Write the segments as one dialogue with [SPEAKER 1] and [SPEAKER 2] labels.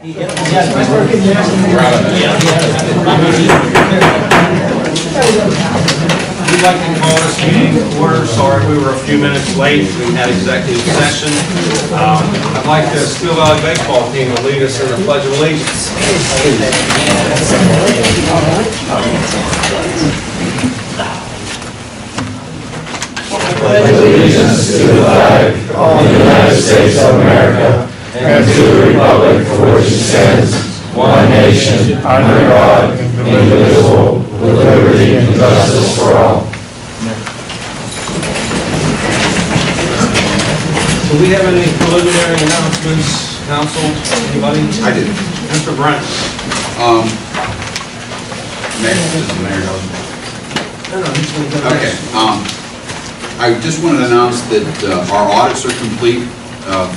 [SPEAKER 1] We'd like to call this meeting to order. Sorry we were a few minutes late. We had executive session. I'd like the Steel Valley baseball team to lead us in the Pledge of Allegiance.
[SPEAKER 2] Pledge allegiance to the flag of the United States of America and to the republic for which it stands, one nation, under God, indivisible, with liberty and justice for all.
[SPEAKER 1] Do we have any preliminary announcements, council? Anybody?
[SPEAKER 3] I did.
[SPEAKER 1] Mr. Brent.
[SPEAKER 3] Mayor, this is Mayor Dawson. Okay. I just wanted to announce that our audits are complete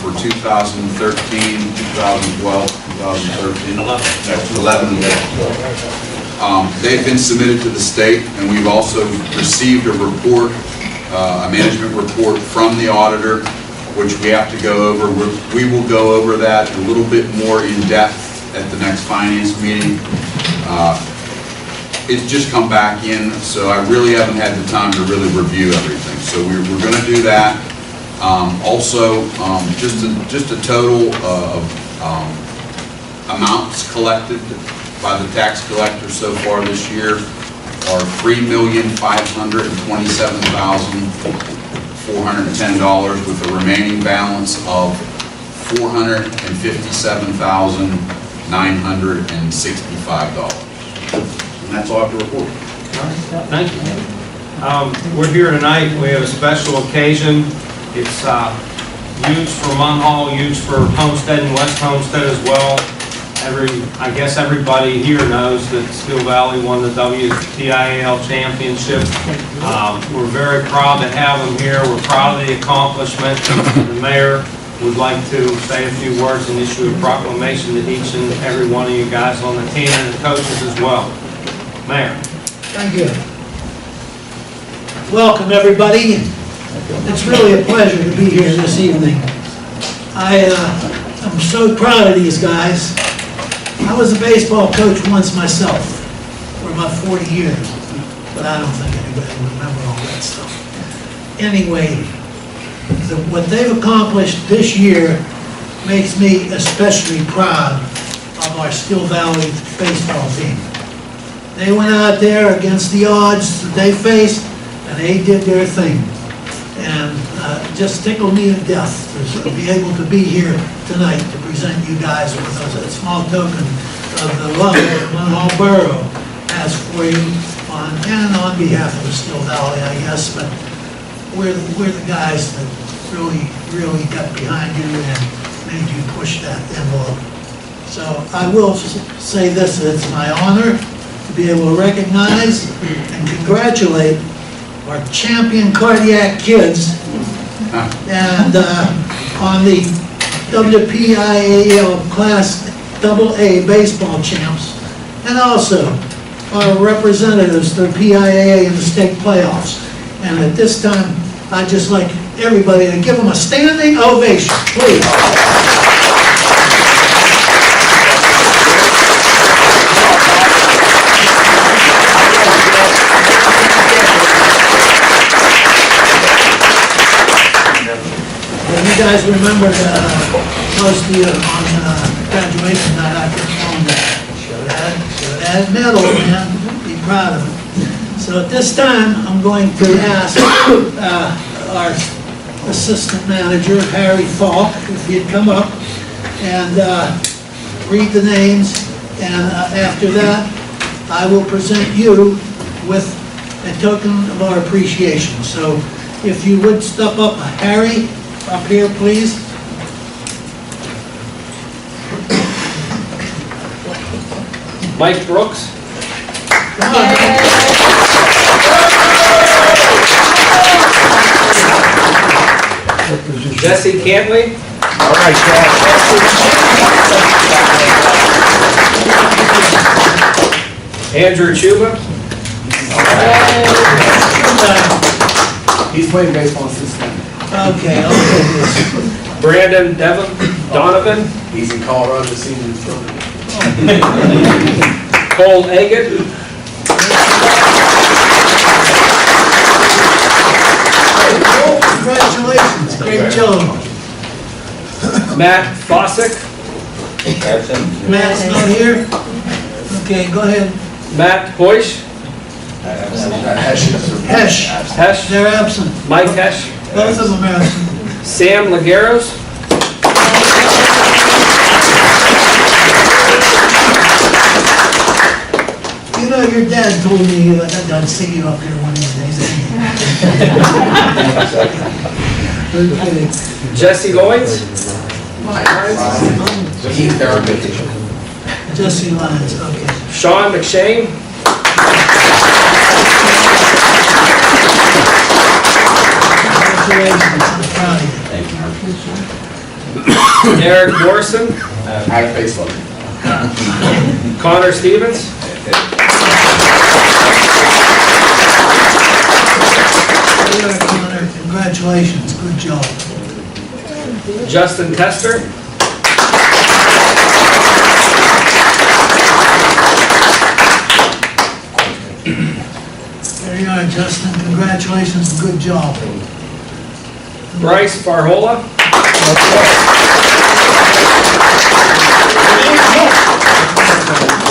[SPEAKER 3] for 2013, 2012, 2013. 11 and 12. They've been submitted to the state, and we've also received a report, a management report from the auditor, which we have to go over. We will go over that a little bit more in depth at the next finance meeting. It's just come back in, so I really haven't had the time to really review everything. So we're going to do that. Also, just a total of amounts collected by the tax collector so far this year are $3,527,410, with a remaining balance of $457,965. And that's all I have to report.
[SPEAKER 1] Thank you. We're here tonight. We have a special occasion. It's huge for Munhall, huge for Homestead and West Homestead as well. I guess everybody here knows that Steel Valley won the WPIAL championship. We're very proud to have them here. We're proud of the accomplishment. The mayor would like to say a few words and issue a proclamation to each and every one of you guys on the team and the coaches as well. Mayor.
[SPEAKER 4] Thank you. Welcome, everybody. It's really a pleasure to be here this evening. I'm so proud of these guys. I was a baseball coach once myself for about 40 years, but I don't think anybody will remember all that stuff. Anyway, what they've accomplished this year makes me especially proud of our Steel Valley baseball team. They went out there against the odds that they faced, and they did their thing. And just tickled me to death to be able to be here tonight to present you guys with a small token of the love that Munhall Borough has for you, and on behalf of the Steel Valley, I guess. But we're the guys that really got behind you and made you push that envelope. So I will say this: it's my honor to be able to recognize and congratulate our champion cardiac kids and on the WPIAL Class AA baseball champs, and also our representatives to the PIAA in the state playoffs. And at this time, I'd just like everybody to give them a standing ovation, please. You guys remember most of you on graduation night, I performed that. Show that medal, man. Be proud of it. So at this time, I'm going to ask our assistant manager, Harry Falk, if he'd come up and read the names. And after that, I will present you with a token of our appreciation. So if you would step up, Harry, up here, please.
[SPEAKER 1] Mike Brooks.
[SPEAKER 4] Come on.
[SPEAKER 1] Jesse Cantley.
[SPEAKER 2] All right, Chad.
[SPEAKER 1] Andrew Chuba.
[SPEAKER 4] All right.
[SPEAKER 2] He's playing baseball since then.
[SPEAKER 4] Okay, I'll take this.
[SPEAKER 5] Brandon Donovan,
[SPEAKER 2] He's in Colorado this season.
[SPEAKER 5] Cole Egan,
[SPEAKER 4] Congratulations, great job.
[SPEAKER 5] Matt Fossick,
[SPEAKER 4] Matt's not here? Okay, go ahead.
[SPEAKER 5] Matt Hoish,
[SPEAKER 4] Hesh,
[SPEAKER 5] Hesh,
[SPEAKER 4] they're absent.
[SPEAKER 5] Mike Hesh,
[SPEAKER 4] Both of them are absent.
[SPEAKER 5] Sam Lagueros,
[SPEAKER 4] You know, your dad told me I'd see you up here one of these days. Okay.
[SPEAKER 5] Jesse Lloyds,
[SPEAKER 2] He's there on vacation.
[SPEAKER 4] Jesse Lyons, okay.
[SPEAKER 5] Sean McShane,
[SPEAKER 4] Congratulations, I'm proud of you.
[SPEAKER 5] Eric Morrison,
[SPEAKER 2] I have Facebook.
[SPEAKER 5] Connor Stevens,
[SPEAKER 4] Connor, congratulations, good job.
[SPEAKER 5] Justin Tester,
[SPEAKER 4] There you are, Justin, congratulations, and good job.
[SPEAKER 5] Bryce Farhola,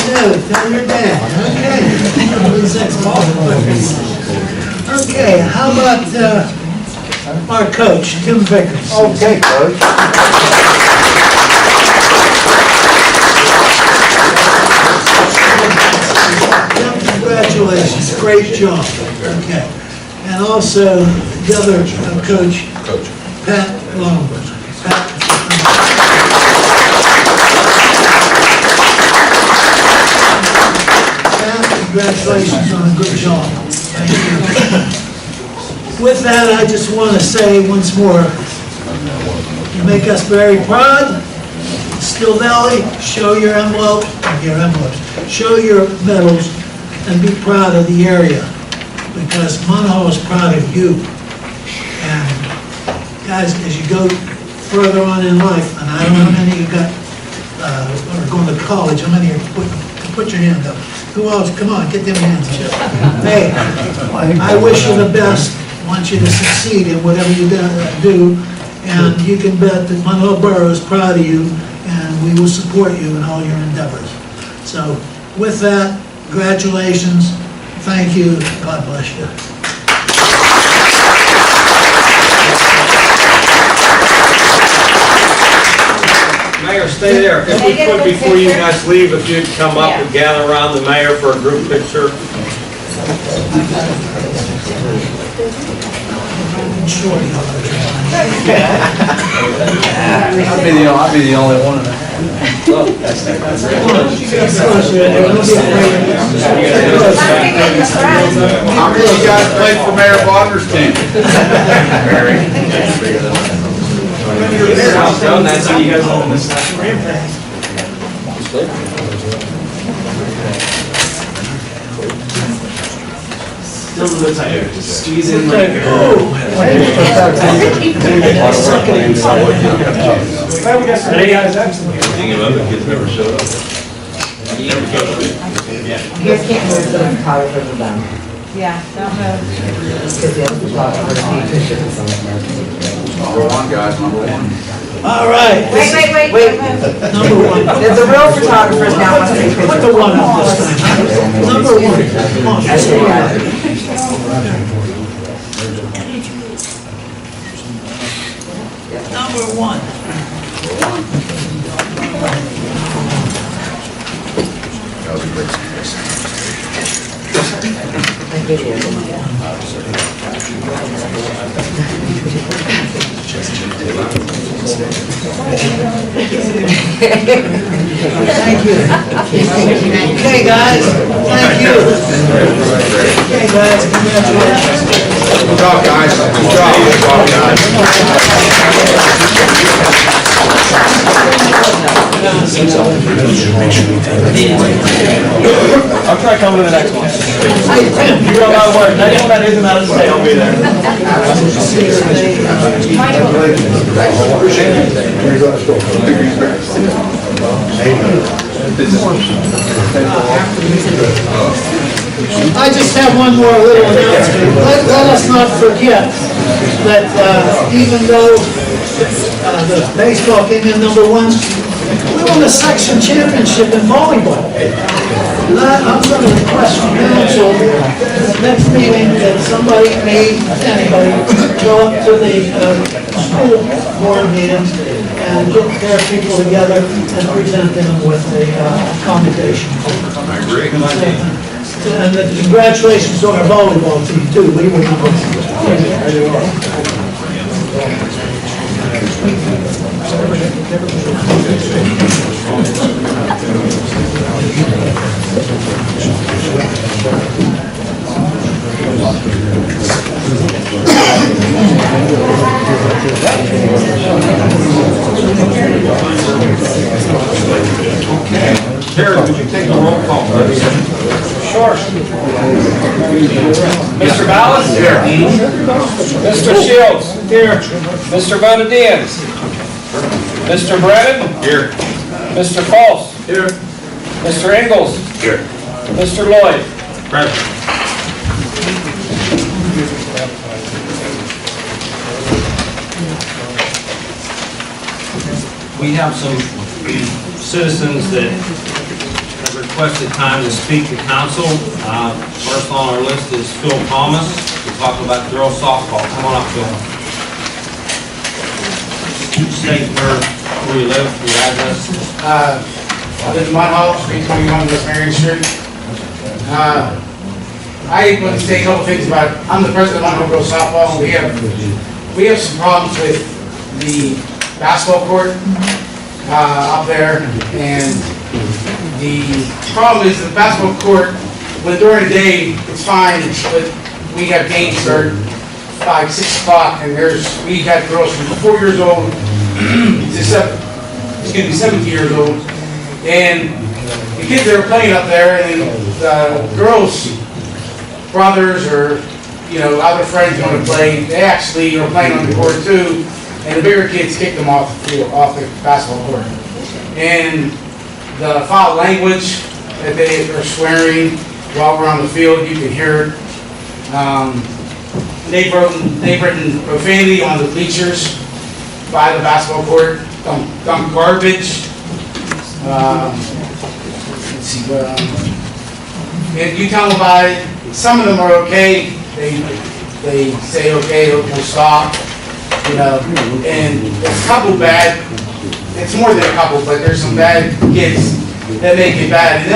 [SPEAKER 4] No, tell your dad, okay. Okay, how about our coach, Tim Vickers?
[SPEAKER 6] Okay, Coach.
[SPEAKER 4] Tim, congratulations, great job, okay. And also, the other coach, Pat Longwood. Pat, congratulations on a good job. Thank you. With that, I just want to say once more, you make us very proud. Still Valley, show your envelopes, show your medals, and be proud of the area, because Munhall is proud of you. And guys, as you go further on in life, and I don't know how many you got, are going to college, how many are, put your hand up. Who else? Come on, get them hands up. Hey, I wish you the best, want you to succeed in whatever you do, and you can bet that Munhall Borough is proud of you, and we will support you in all your endeavors. So with that, congratulations, thank you, God bless you.
[SPEAKER 1] Mayor, stay there. If we could, before you guys leave, if you'd come up and gather around the mayor for a group picture.
[SPEAKER 6] I'll be the only one in there.
[SPEAKER 3] How many of you guys played for Mayor Bodner's team?
[SPEAKER 5] that's how you guys open this. Squeeze in like.
[SPEAKER 7] You can't move the photographers down.
[SPEAKER 8] Yeah, don't move.
[SPEAKER 7] Because the other photographers need pictures.
[SPEAKER 3] Number one, guys, number one.
[SPEAKER 4] All right.
[SPEAKER 8] Wait,
[SPEAKER 7] Wait.
[SPEAKER 8] don't move.
[SPEAKER 4] Number one.
[SPEAKER 7] There's a real photographers now must take
[SPEAKER 4] Put
[SPEAKER 7] pictures.
[SPEAKER 4] the one up this time. Huh? Number one. Come on, that's the one. Number one.
[SPEAKER 3] That was a great
[SPEAKER 4] Thank you. Okay, guys, thank you. Okay, guys, congratulations.
[SPEAKER 2] Good job, guys. Good job, guys.
[SPEAKER 5] I'll try coming to the next one. You got a lot of work. Next one that isn't out of state, I'll be there.
[SPEAKER 4] I just have one more little announcement. Let us not forget that even though the baseball came in number one, we won the section championship in volleyball. And I'm going to request from council, next meeting, that somebody, me, anybody, go up to the school board meeting and get their people together and present them with a commendation.
[SPEAKER 3] I agree.
[SPEAKER 4] And congratulations to our volleyball team too. We were number
[SPEAKER 1] Terry, would you take a roll call, please?
[SPEAKER 5] Sure. Mr. Ballas? Here. Mr. Shields? Here. Mr. Bonadians? Mr. Brennan?
[SPEAKER 1] Here.
[SPEAKER 5] Mr. Pulse?
[SPEAKER 1] Here.
[SPEAKER 5] Mr. Ingles?
[SPEAKER 1] Here.
[SPEAKER 5] Mr. Lloyd?
[SPEAKER 1] Present. We have some citizens that have requested time to speak to council. First on our list is Phil Thomas to talk about girls softball. Come on up, Phil. State where you live, your address.
[SPEAKER 8] I live in Mount Hall, 321 West Marion Street. I want to say a couple things about it. I'm the president of Mount Hall Girls Softball, and we have some problems with the basketball court up there, and the problem is the basketball court, when during the day, it's fine, but we have games start 5, 6 o'clock, and we got girls from 4 years old to 17 years old, and the kids that are playing up there, and the girls' brothers or, other friends want to play, they actually are playing on the court too, and the bigger kids kick them off the field, off the basketball court. And the foul language that they are swearing while we're on the field, you can hear it. They've written profanity on the bleachers by the basketball court, dump garbage. Let's see, if you tell them about it, some of them are okay. They say, okay, we'll stop, and it's a couple bad, it's more than a couple, but there's some bad kids that make it bad. And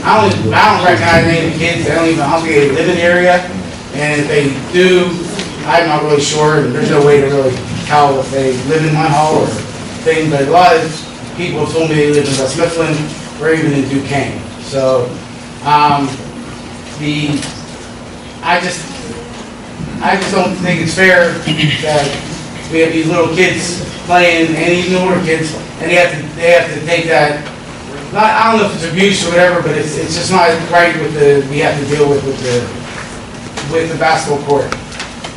[SPEAKER 8] I don't recognize any of the kids. I don't think they live in the area. And if they do, I'm not really sure. There's no way to really tell if they live in Mount Hall or thing. But a lot of people have told me they live in West Mifflin or even in Duquesne. So, I just don't think it's fair that we have these little kids playing, and even older kids, and they have to take that. I don't know if it's abuse or whatever, but it's just not right we have to deal with the basketball court.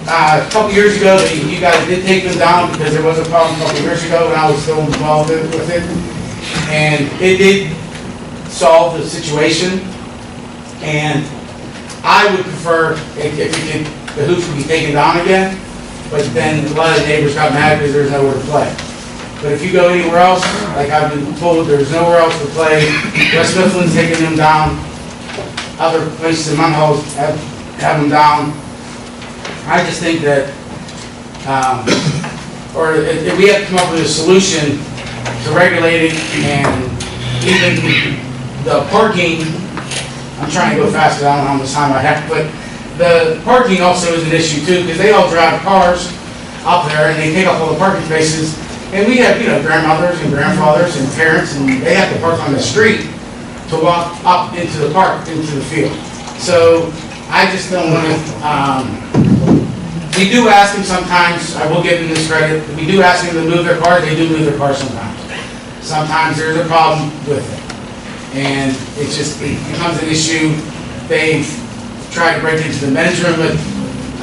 [SPEAKER 8] A couple years ago, you guys did take them down because there was a problem a couple years ago when I was still involved with it, and it did solve the situation. And I would prefer if the hoops would be taken down again, but then a lot of neighbors got mad because there's nowhere to play. But if you go anywhere else, like I've been told, there's nowhere else to play. West Mifflin's taking them down. Other places in Mount Hall have them down. I just think that, if we have to come up with a solution to regulate it, and even the parking, I'm trying to go faster, I don't know how much time I have, but the parking also is an issue too, because they all drive cars up there and they take up all the parking spaces. And we have, grandmothers and grandfathers and parents, and they have to park on the street to walk up into the park, into the field. So I just don't want to We do ask them sometimes, I will give them this credit, we do ask them to move their cars, they do move their cars sometimes. Sometimes there's a problem with it. And it becomes an issue. They've tried to break into the men's room at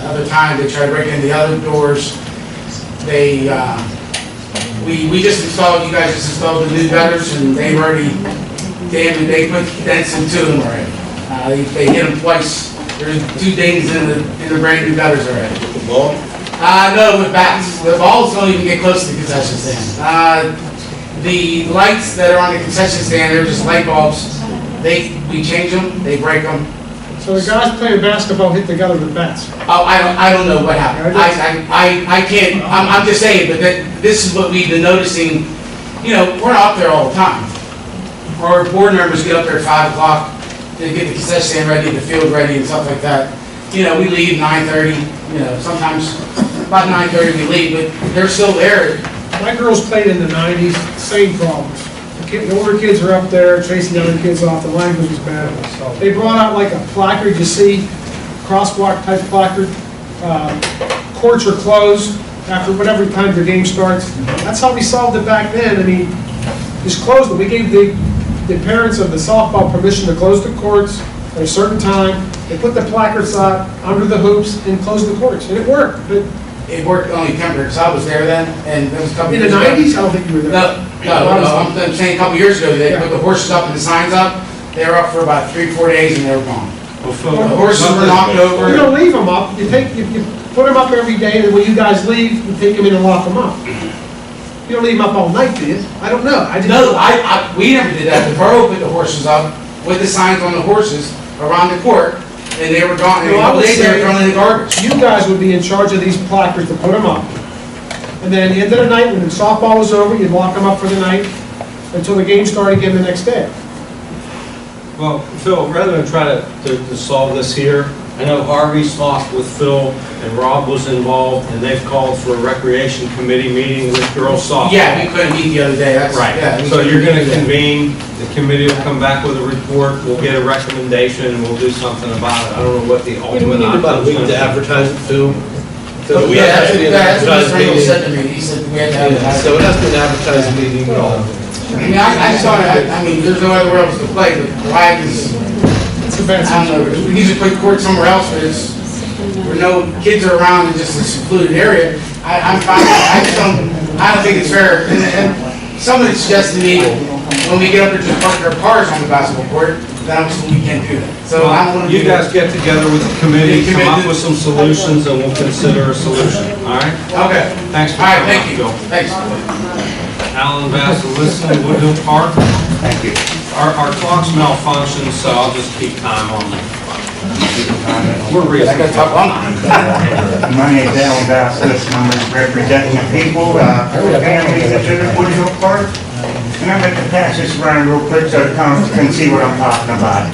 [SPEAKER 8] other times, they try to break into the other doors. We just installed, you guys just installed the new gutters, and they've already, they put dents into them already. They hit them twice. There's 2 dings in the brand new gutters already.
[SPEAKER 2] The ball?
[SPEAKER 8] No, with bats. The balls don't even get close to the concession stand. The lights that are on the concession stand, they're just light bulbs. We change them, they break them.
[SPEAKER 9] So the guys playing basketball hit together with bats.
[SPEAKER 8] Oh, I don't know what happened. I can't, I'm just saying, but this is what we've been noticing. You know, we're not up there all the time. Our board members get up there at 5 o'clock, they get the concession stand ready, the field ready and stuff like that. You know, we leave 9:30, you know, sometimes about 9:30 we leave, but they're still there.
[SPEAKER 9] My girls played in the 90s, same problems. The older kids are up there chasing the other kids off, the language is bad. They brought out like a placard, you see, crosswalk type placard. Courts are closed after whatever time the game starts. That's how we solved it back then. I mean, just closed it. We gave the parents of the softball permission to close the courts at a certain time. They put the placards out under the hoops and closed the courts, and it worked. But
[SPEAKER 8] It worked only temporary, because I was there then, and it was a couple
[SPEAKER 9] in the
[SPEAKER 8] years ago.
[SPEAKER 9] 90s, I don't think you were there.
[SPEAKER 8] No, I'm saying a couple years ago, they put the horses up and the signs up. They were up for about 3-4 days and they were gone.
[SPEAKER 1] Well, Phil,
[SPEAKER 8] The horses were knocked over.
[SPEAKER 9] You don't leave them up. You put them up every day, and when you guys leave, you take them in and lock them up. You don't leave them up all night, do you? I don't know.
[SPEAKER 8] No, we never did that. The borough put the horses up with the signs on the horses around the court, and they were gone. And
[SPEAKER 9] No, I would
[SPEAKER 8] they
[SPEAKER 9] say-
[SPEAKER 8] were thrown in the garbage.
[SPEAKER 9] You guys would be in charge of these placards to put them up. And then at the end of the night, when the softball was over, you'd lock them up for the night until the game started again the next day.
[SPEAKER 1] Well, Phil, rather than try to solve this here, I know Harvey's talked with Phil and Rob was involved, and they've called for a recreation committee meeting with girls softball.
[SPEAKER 8] Yeah, we couldn't meet the other day. Yeah,
[SPEAKER 1] Right,
[SPEAKER 8] we
[SPEAKER 1] so you're
[SPEAKER 8] couldn't
[SPEAKER 1] gonna
[SPEAKER 8] meet the-
[SPEAKER 1] convene, the committee will come back with a report, we'll get a recommendation, and we'll do something about it. I don't know what the
[SPEAKER 6] We
[SPEAKER 1] ultimate
[SPEAKER 6] need about a week
[SPEAKER 1] outcome's
[SPEAKER 6] to
[SPEAKER 1] gonna be.
[SPEAKER 6] advertise it too. So we
[SPEAKER 8] Yeah,
[SPEAKER 6] have to be an
[SPEAKER 8] that's what
[SPEAKER 6] advertised
[SPEAKER 8] Mr. Engel
[SPEAKER 6] meeting.
[SPEAKER 8] said to me. He said we had to have
[SPEAKER 6] Yeah,
[SPEAKER 8] it.
[SPEAKER 6] so it has to be an advertised meeting.
[SPEAKER 8] I mean, I just thought, I mean, there's no other else to play, but flag is,
[SPEAKER 9] It's a bad
[SPEAKER 8] I don't know,
[SPEAKER 9] situation.
[SPEAKER 8] we usually play court somewhere else, where no kids are around in just a secluded area. I'm fine, I don't think it's fair. And somebody suggested to me, when we get up there to park our cars on the basketball court, then we can't do that. So I don't want to
[SPEAKER 1] You
[SPEAKER 8] do
[SPEAKER 1] guys
[SPEAKER 8] that.
[SPEAKER 1] get together with the committee,
[SPEAKER 8] The
[SPEAKER 1] come up
[SPEAKER 8] committee.
[SPEAKER 1] with some solutions, and we'll consider a solution, all right?
[SPEAKER 8] Okay.
[SPEAKER 1] Thanks for
[SPEAKER 8] All right,
[SPEAKER 1] coming
[SPEAKER 8] thank
[SPEAKER 1] up,
[SPEAKER 8] you.
[SPEAKER 1] Phil.
[SPEAKER 8] Thanks.
[SPEAKER 1] Alan Vasilisa, Woodhill Park.
[SPEAKER 2] Thank you.
[SPEAKER 1] Our clock's malfunctioned, so I'll just keep time on that. We're
[SPEAKER 8] I gotta talk
[SPEAKER 1] reasonable.
[SPEAKER 8] long.
[SPEAKER 2] My name is Alan Vasquez, I'm representing the people, families that live at Woodhill Park. And I'm going to pass this around real quick so the council can see what I'm talking about.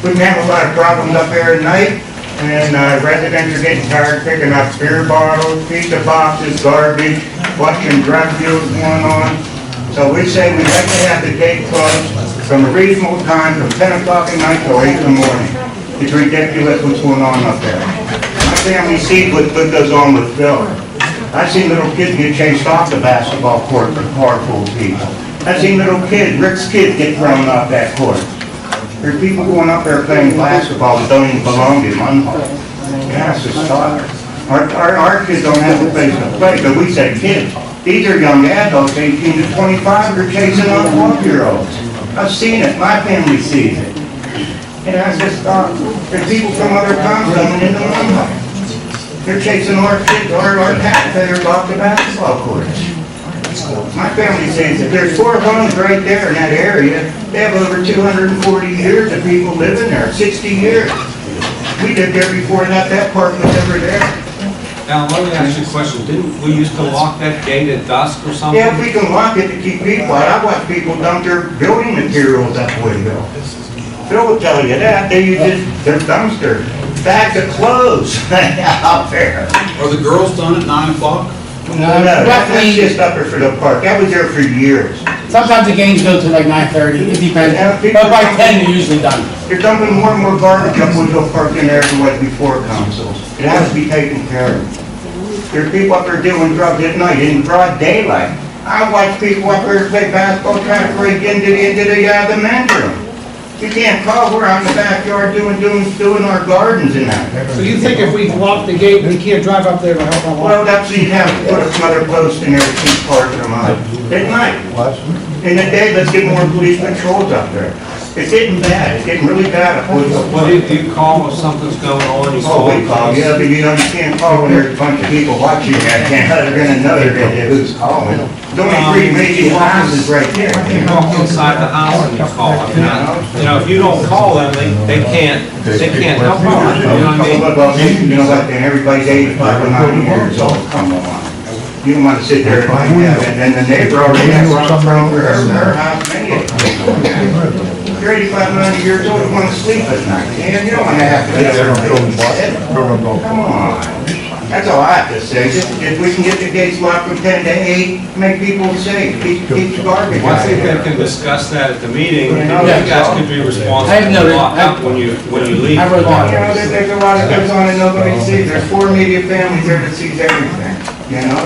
[SPEAKER 2] We have a lot of problems up there at night, and residents are getting tired picking up beer bottles, pizza boxes, garbage, watching drug deals going on. So we say we'd like to have the gate closed from a reasonable time from 10 o'clock at night till 8 in the morning. It's ridiculous what's going on up there. My family sees what goes on with Phil. I've seen little kids get chased off the basketball court for car full of people. I've seen little kids, Rick's kids, get thrown off that court. There are people going up there playing basketball that don't even belong to Munhall. That's just stop. Our kids don't have a place to play, but we say kids. These are young adults, 18 to 25, they're chasing off 12-year-olds. I've seen it, my family sees it. And that's just stop. There's people from other towns coming into Munhall. They're chasing our kids, our taxpayers off the basketball courts. My family says that there's 4 homes right there in that area. They have over 240 years of people living there, 60 years. We lived there before that park was ever there.
[SPEAKER 1] Now, let me ask you a question. Didn't we used to lock that gate at dusk or something?
[SPEAKER 2] Yeah, if we can lock it to keep people out, I watch people dump their building materials that window. Phil will tell you that, they use their dumpster, bags of clothes out there.
[SPEAKER 3] Are the girls done at 9 o'clock?
[SPEAKER 2] No, that's just up there for the park, that was there for years.
[SPEAKER 8] Sometimes the games go to like 9:30, it depends, but by 10 they're usually done.
[SPEAKER 2] They're dumping more and more garbage up Woodville Park in there than was before council. It has to be taken care of. There are people up there doing drugs at night in broad daylight. I watch people up there play basketball, trying to break into the men's room. You can't call, we're out in the backyard doing our gardens and that.
[SPEAKER 9] So you think if we lock the gate, we can't drive up there to help our
[SPEAKER 2] Well, that's, you have to put some other post in there to keep parking them out. At night. In the day, let's get more police patrols up there. It's getting bad, it's getting really bad.
[SPEAKER 1] Well, do you call if something's going on? You
[SPEAKER 2] Oh, we call, yeah, but you can't call when there's a bunch of people watching, I can't, they're gonna know who's calling. There's only 3 major houses right there.
[SPEAKER 1] You walk inside the house and you call. I mean, if you don't call them, they can't help you. You know what I mean?
[SPEAKER 2] Well, you know what, then everybody's 85 or 90 years old, come on. You don't wanna sit there and then the neighbor already has something over her house, many of them. You're 85, 90 years old, you wanna sleep at night, and you don't wanna have to get there. Come on. That's all I have to say. Just if we can get the gates locked from 10 to 8, make people safe, keep the garbage
[SPEAKER 1] Well, I
[SPEAKER 2] out
[SPEAKER 1] think they
[SPEAKER 2] there.
[SPEAKER 1] can discuss that at the meeting. You
[SPEAKER 2] Yeah.
[SPEAKER 1] guys could be responsible
[SPEAKER 8] I have
[SPEAKER 1] for
[SPEAKER 8] noted-
[SPEAKER 1] lock up when you leave.
[SPEAKER 8] I wrote down.
[SPEAKER 2] You know, there's a lot that goes on and nobody sees. There's 4 immediate families there that sees everything, you know?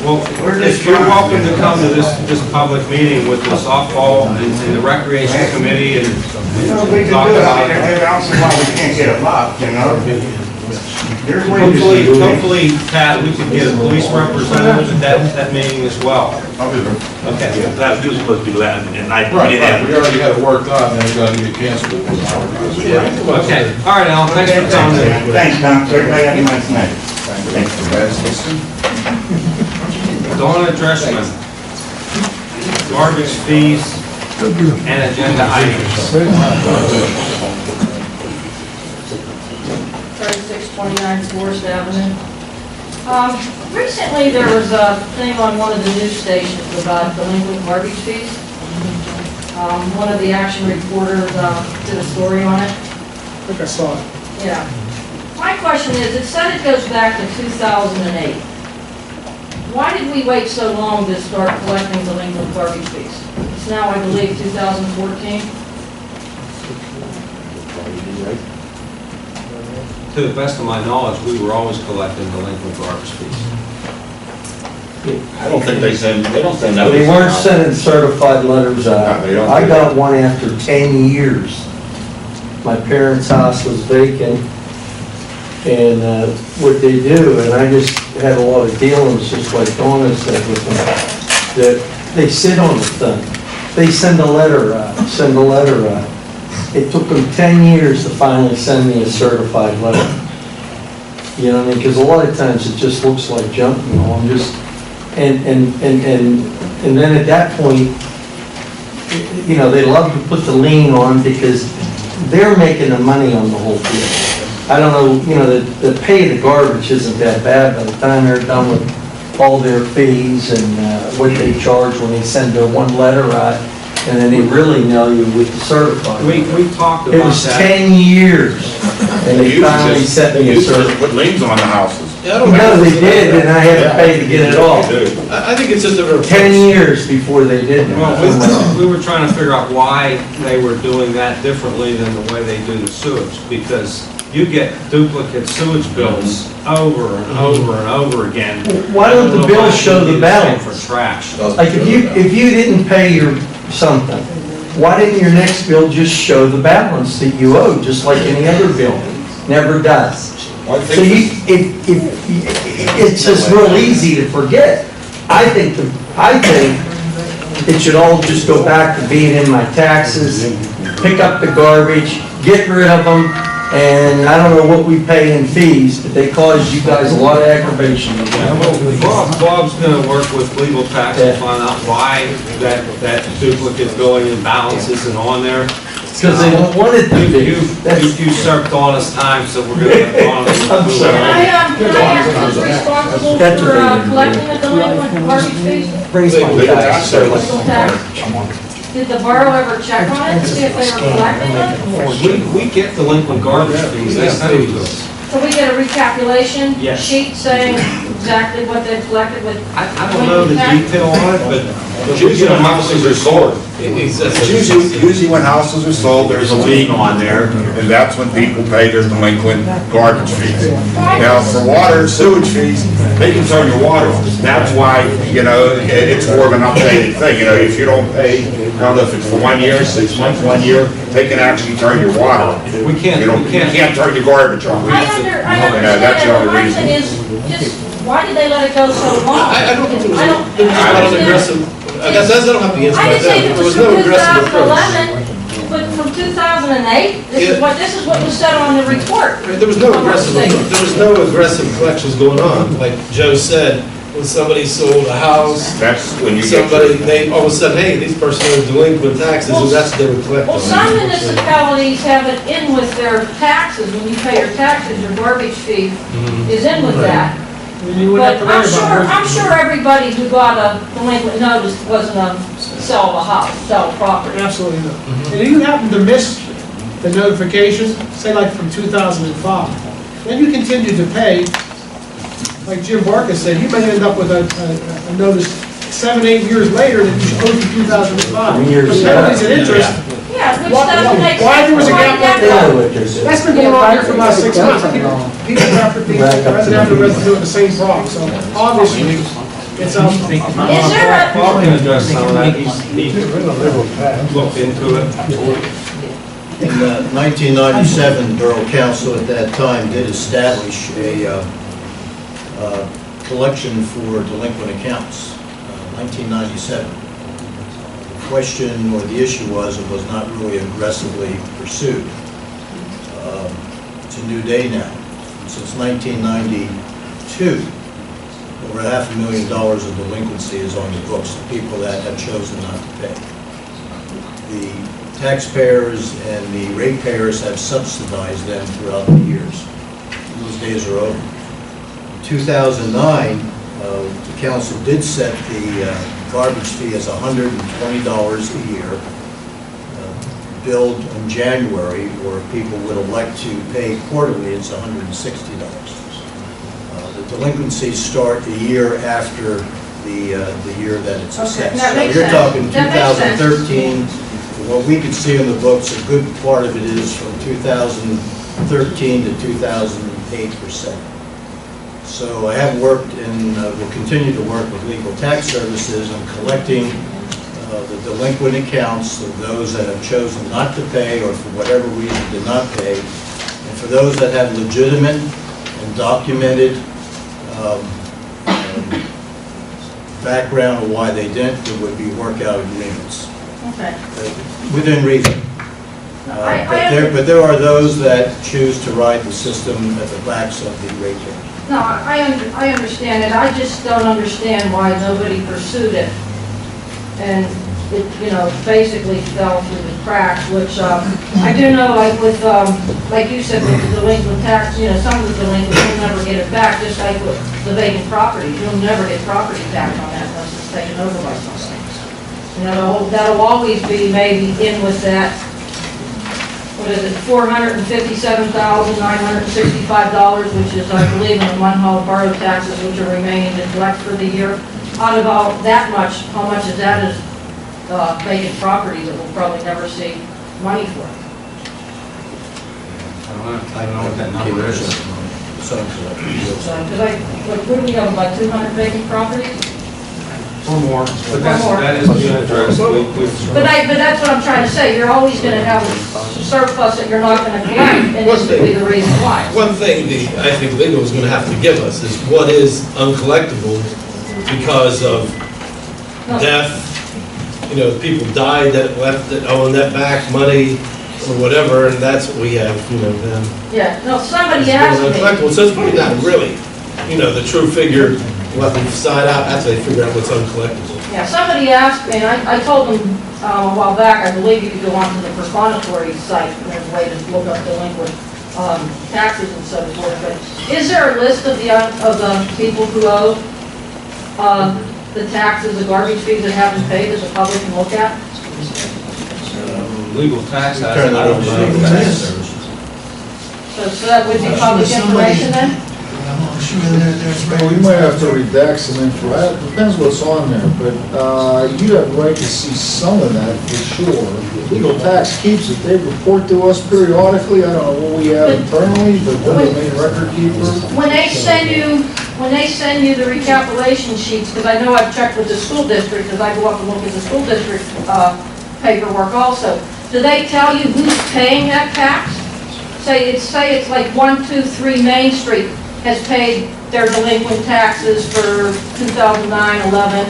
[SPEAKER 1] Well, if you're welcome to come to this public meeting with the softball and the recreation committee and
[SPEAKER 2] You know, we can
[SPEAKER 1] talk
[SPEAKER 2] do it.
[SPEAKER 1] about it.
[SPEAKER 2] I don't see why we can't get it locked, you know? There's ways to do it.
[SPEAKER 1] Hopefully, Pat, we could get a police representative at that meeting as well. Okay.
[SPEAKER 10] That was supposed to be that, and I
[SPEAKER 6] Right,
[SPEAKER 10] did
[SPEAKER 6] right,
[SPEAKER 10] have.
[SPEAKER 6] we already had it worked out, and then we gotta get canceled.
[SPEAKER 1] Okay, all right, Alan, thanks for coming in.
[SPEAKER 2] Thanks, Tom. Everybody have a nice night.
[SPEAKER 1] Donna Dressman, garbage fees and agenda items.
[SPEAKER 11] 3629 Forest Avenue. Recently, there was a thing on one of the news stations about delinquent garbage fees. One of the action reporters did a story on it.
[SPEAKER 9] I think I saw it.
[SPEAKER 11] Yeah. My question is, it said it goes back to 2008. Why did we wait so long to start collecting delinquent garbage fees? It's now, I believe, 2014.
[SPEAKER 1] To the best of my knowledge, we were always collecting delinquent garbage fees.
[SPEAKER 10] I don't think they send that.
[SPEAKER 12] They weren't sending certified letters out.
[SPEAKER 6] No, they don't
[SPEAKER 12] I
[SPEAKER 6] do
[SPEAKER 12] got one after 10 years. My parents' house was vacant, and what they do, and I just had a lot of dealings, just like Donna said with them, that they sit on the thing. They send a letter out. It took them 10 years to finally send me a certified letter. You know what I mean? Because a lot of times it just looks like junk, you know, I'm just, and then at that point, you know, they love to put the lien on because they're making the money on the whole deal. I don't know, you know, the pay of the garbage isn't that bad by the time they're done with all their fees and what they charge when they send their one letter out, and then they really nail you with the certified.
[SPEAKER 1] We talked
[SPEAKER 12] It
[SPEAKER 1] about
[SPEAKER 12] was
[SPEAKER 1] that.
[SPEAKER 12] 10 years, and they finally sent me a certified.
[SPEAKER 10] Put liens on the houses.
[SPEAKER 12] No, they did, and I had to pay to get it off.
[SPEAKER 6] I think it's just a.
[SPEAKER 12] 10 years before they did
[SPEAKER 1] Well,
[SPEAKER 12] that.
[SPEAKER 1] we were trying to figure out why they were doing that differently than the way they do the sewage, because you get duplicate sewage bills over and over and over again.
[SPEAKER 12] Why don't the bills show the
[SPEAKER 1] Same
[SPEAKER 12] balance?
[SPEAKER 1] For trash.
[SPEAKER 12] Like, if you didn't pay your something, why didn't your next bill just show the balance that you owe, just like any other bill? Never does. So it's just real easy to forget. I think it should all just go back to being in my taxes, pick up the garbage, get rid of them, and I don't know what we pay in fees, but they cause you guys a lot of aggravation.
[SPEAKER 1] Bob's gonna work with legal tax to find out why that duplicate billing and balance isn't on there.
[SPEAKER 12] Because they don't want it to be.
[SPEAKER 1] You've usurped Donna's time, so we're gonna let Donna.
[SPEAKER 12] I'm sorry.
[SPEAKER 11] Can I ask who's responsible
[SPEAKER 12] That's
[SPEAKER 11] for
[SPEAKER 12] what they did.
[SPEAKER 11] collecting the delinquent garbage fees? Legal tax. Did the borough ever check on it to see if they were collecting them?
[SPEAKER 1] We get delinquent garbage fees, they send them to us.
[SPEAKER 11] So we get a recalculation
[SPEAKER 1] Yes.
[SPEAKER 11] sheet saying exactly what they collected with
[SPEAKER 1] I don't know the
[SPEAKER 11] delinquent tax?
[SPEAKER 1] detail on it, but
[SPEAKER 6] It's usually when houses are sold.
[SPEAKER 10] It's usually when houses are sold, there's a lien on there, and that's when people pay their delinquent garbage fees. Now, for water and sewage fees, they can turn your water off. That's why, it's more of an updated thing, if you don't pay, I don't know if it's for 1 year, 6 months, 1 year, they can actually turn your water off.
[SPEAKER 1] We can't,
[SPEAKER 10] You can't turn your garbage off.
[SPEAKER 11] I understand
[SPEAKER 10] that's the
[SPEAKER 11] it,
[SPEAKER 10] only
[SPEAKER 11] but my
[SPEAKER 10] reason.
[SPEAKER 11] thing is, just, why did they let it go so long?
[SPEAKER 6] I don't think there was,
[SPEAKER 11] I don't-
[SPEAKER 6] there was not an
[SPEAKER 11] understand.
[SPEAKER 6] aggressive, that's, I don't have the answer
[SPEAKER 11] I
[SPEAKER 6] to
[SPEAKER 11] didn't say
[SPEAKER 6] that.
[SPEAKER 11] it
[SPEAKER 6] There
[SPEAKER 11] was
[SPEAKER 6] was no
[SPEAKER 11] from
[SPEAKER 6] aggressive approach.
[SPEAKER 11] 2011, but from 2008, this is what was said on the report.
[SPEAKER 6] There was no aggressive collections going on, like Joe said, when somebody sold a house,
[SPEAKER 10] That's when you get.
[SPEAKER 6] they all of a sudden, hey, these person are delinquent taxes, and that's what they would collect
[SPEAKER 11] Well,
[SPEAKER 6] on.
[SPEAKER 11] some municipalities have it in with their taxes, when you pay your taxes, your garbage fee is in with that.
[SPEAKER 9] And you wouldn't
[SPEAKER 11] But
[SPEAKER 9] have to worry about it.
[SPEAKER 11] I'm sure everybody who got a delinquent notice wasn't gonna sell a house, sell a property.
[SPEAKER 9] Absolutely not. And if you happen to miss the notification, say like from 2005, then you continue to pay, like Jim Barkus said, you may end up with a notice 7, 8 years later that you owed in 2005.
[SPEAKER 12] Years,
[SPEAKER 9] The penalties and
[SPEAKER 12] yeah.
[SPEAKER 9] interest,
[SPEAKER 11] Yeah, which
[SPEAKER 9] Why-
[SPEAKER 11] doesn't make sense.
[SPEAKER 9] why there was a
[SPEAKER 11] Why
[SPEAKER 9] gap
[SPEAKER 11] did
[SPEAKER 9] like
[SPEAKER 11] that
[SPEAKER 12] I
[SPEAKER 11] go?
[SPEAKER 12] know what they're saying.
[SPEAKER 9] that's been going on here for the last 6 months. People after people, resident after resident doing the same problem, so obviously, it's,
[SPEAKER 11] Is there a,
[SPEAKER 1] Paul can address some of that, he looked into it.
[SPEAKER 13] In 1997, the Borough Council at that time did establish a collection for delinquent accounts, 1997. The question or the issue was, it was not really aggressively pursued. It's a new day now. Since 1992, over $500,000 of delinquency is on the books of people that have chosen not to pay. The taxpayers and the ratepayers have subsidized them throughout the years. Those days are over. In 2009, the council did set the garbage fee as $120 a year, billed in January, or if people would elect to pay quarterly, it's $160. The delinquencies start a year after the year that it's
[SPEAKER 11] Okay,
[SPEAKER 13] assessed.
[SPEAKER 11] that
[SPEAKER 13] So
[SPEAKER 11] makes
[SPEAKER 13] you're
[SPEAKER 11] sense.
[SPEAKER 13] talking
[SPEAKER 11] That makes sense.
[SPEAKER 13] 2013. What we can see in the books, a good part of it is from 2013 to 2008%. So I have worked and will continue to work with Legal Tax Services on collecting the delinquent accounts of those that have chosen not to pay or for whatever reason did not pay. And for those that have legitimate and documented background of why they didn't, there would be workout agreements
[SPEAKER 11] okay.
[SPEAKER 13] within reason. But there are those that choose to ride the system at the backs of the ratepayers.
[SPEAKER 11] No, I understand it, I just don't understand why nobody pursued it. And it, basically fell through the cracks, which, I do know, like with, like you said, with the delinquent tax, some of the delinquents will never get it back, just like with the vacant property, you'll never get property back on that unless it's taken over by somebody. That'll always be maybe in with that, what is it, $457,965, which is, I believe, in the Munhall Borough taxes, which are remaining to collect for the year. Out of all that much, how much is that is vacant property that we'll probably never see money for?
[SPEAKER 1] I don't know what that number is.
[SPEAKER 11] Because what do we have, about 200 vacant properties?
[SPEAKER 1] Or more, but that is being addressed.
[SPEAKER 11] But that's what I'm trying to say, you're always gonna have a surplus that you're not gonna collect, and this would be the reason why.
[SPEAKER 6] One thing I think legal is gonna have to give us is what is uncollectible because of death, people died that left, that own that back money or whatever, and that's what we have, then.
[SPEAKER 11] Yeah, no, somebody
[SPEAKER 6] It's
[SPEAKER 11] asked me.
[SPEAKER 6] uncollectible, so it's probably not really, the true figure, we'll have to decide out, that's how they figure out what's uncollectible.
[SPEAKER 11] Yeah, somebody asked me, and I told them a while back, I believe you could go onto the proprietary site, and there's a way to look up delinquent taxes and so forth, but is there a list of the people who owe the taxes, the garbage fees that haven't paid that the public can look at?
[SPEAKER 1] Legal tax, I
[SPEAKER 13] Turn that
[SPEAKER 1] don't
[SPEAKER 13] over to
[SPEAKER 1] know.
[SPEAKER 13] Legal Tax Services.
[SPEAKER 11] So that would be public information then?
[SPEAKER 4] I'm not sure there's.
[SPEAKER 2] Well, we might have to redact some info, depends what's on there, but you have a right to see some of that for sure. Legal tax keeps it, they report to us periodically, I don't know what we have internally, but they're the main record keeper.
[SPEAKER 11] When they send you the recalculation sheets, because I know I've checked with the school district, because I go up and look at the school district paperwork also, do they tell you who's paying that tax? Say it's like 123 Main Street has paid their delinquent taxes for 2009, 11,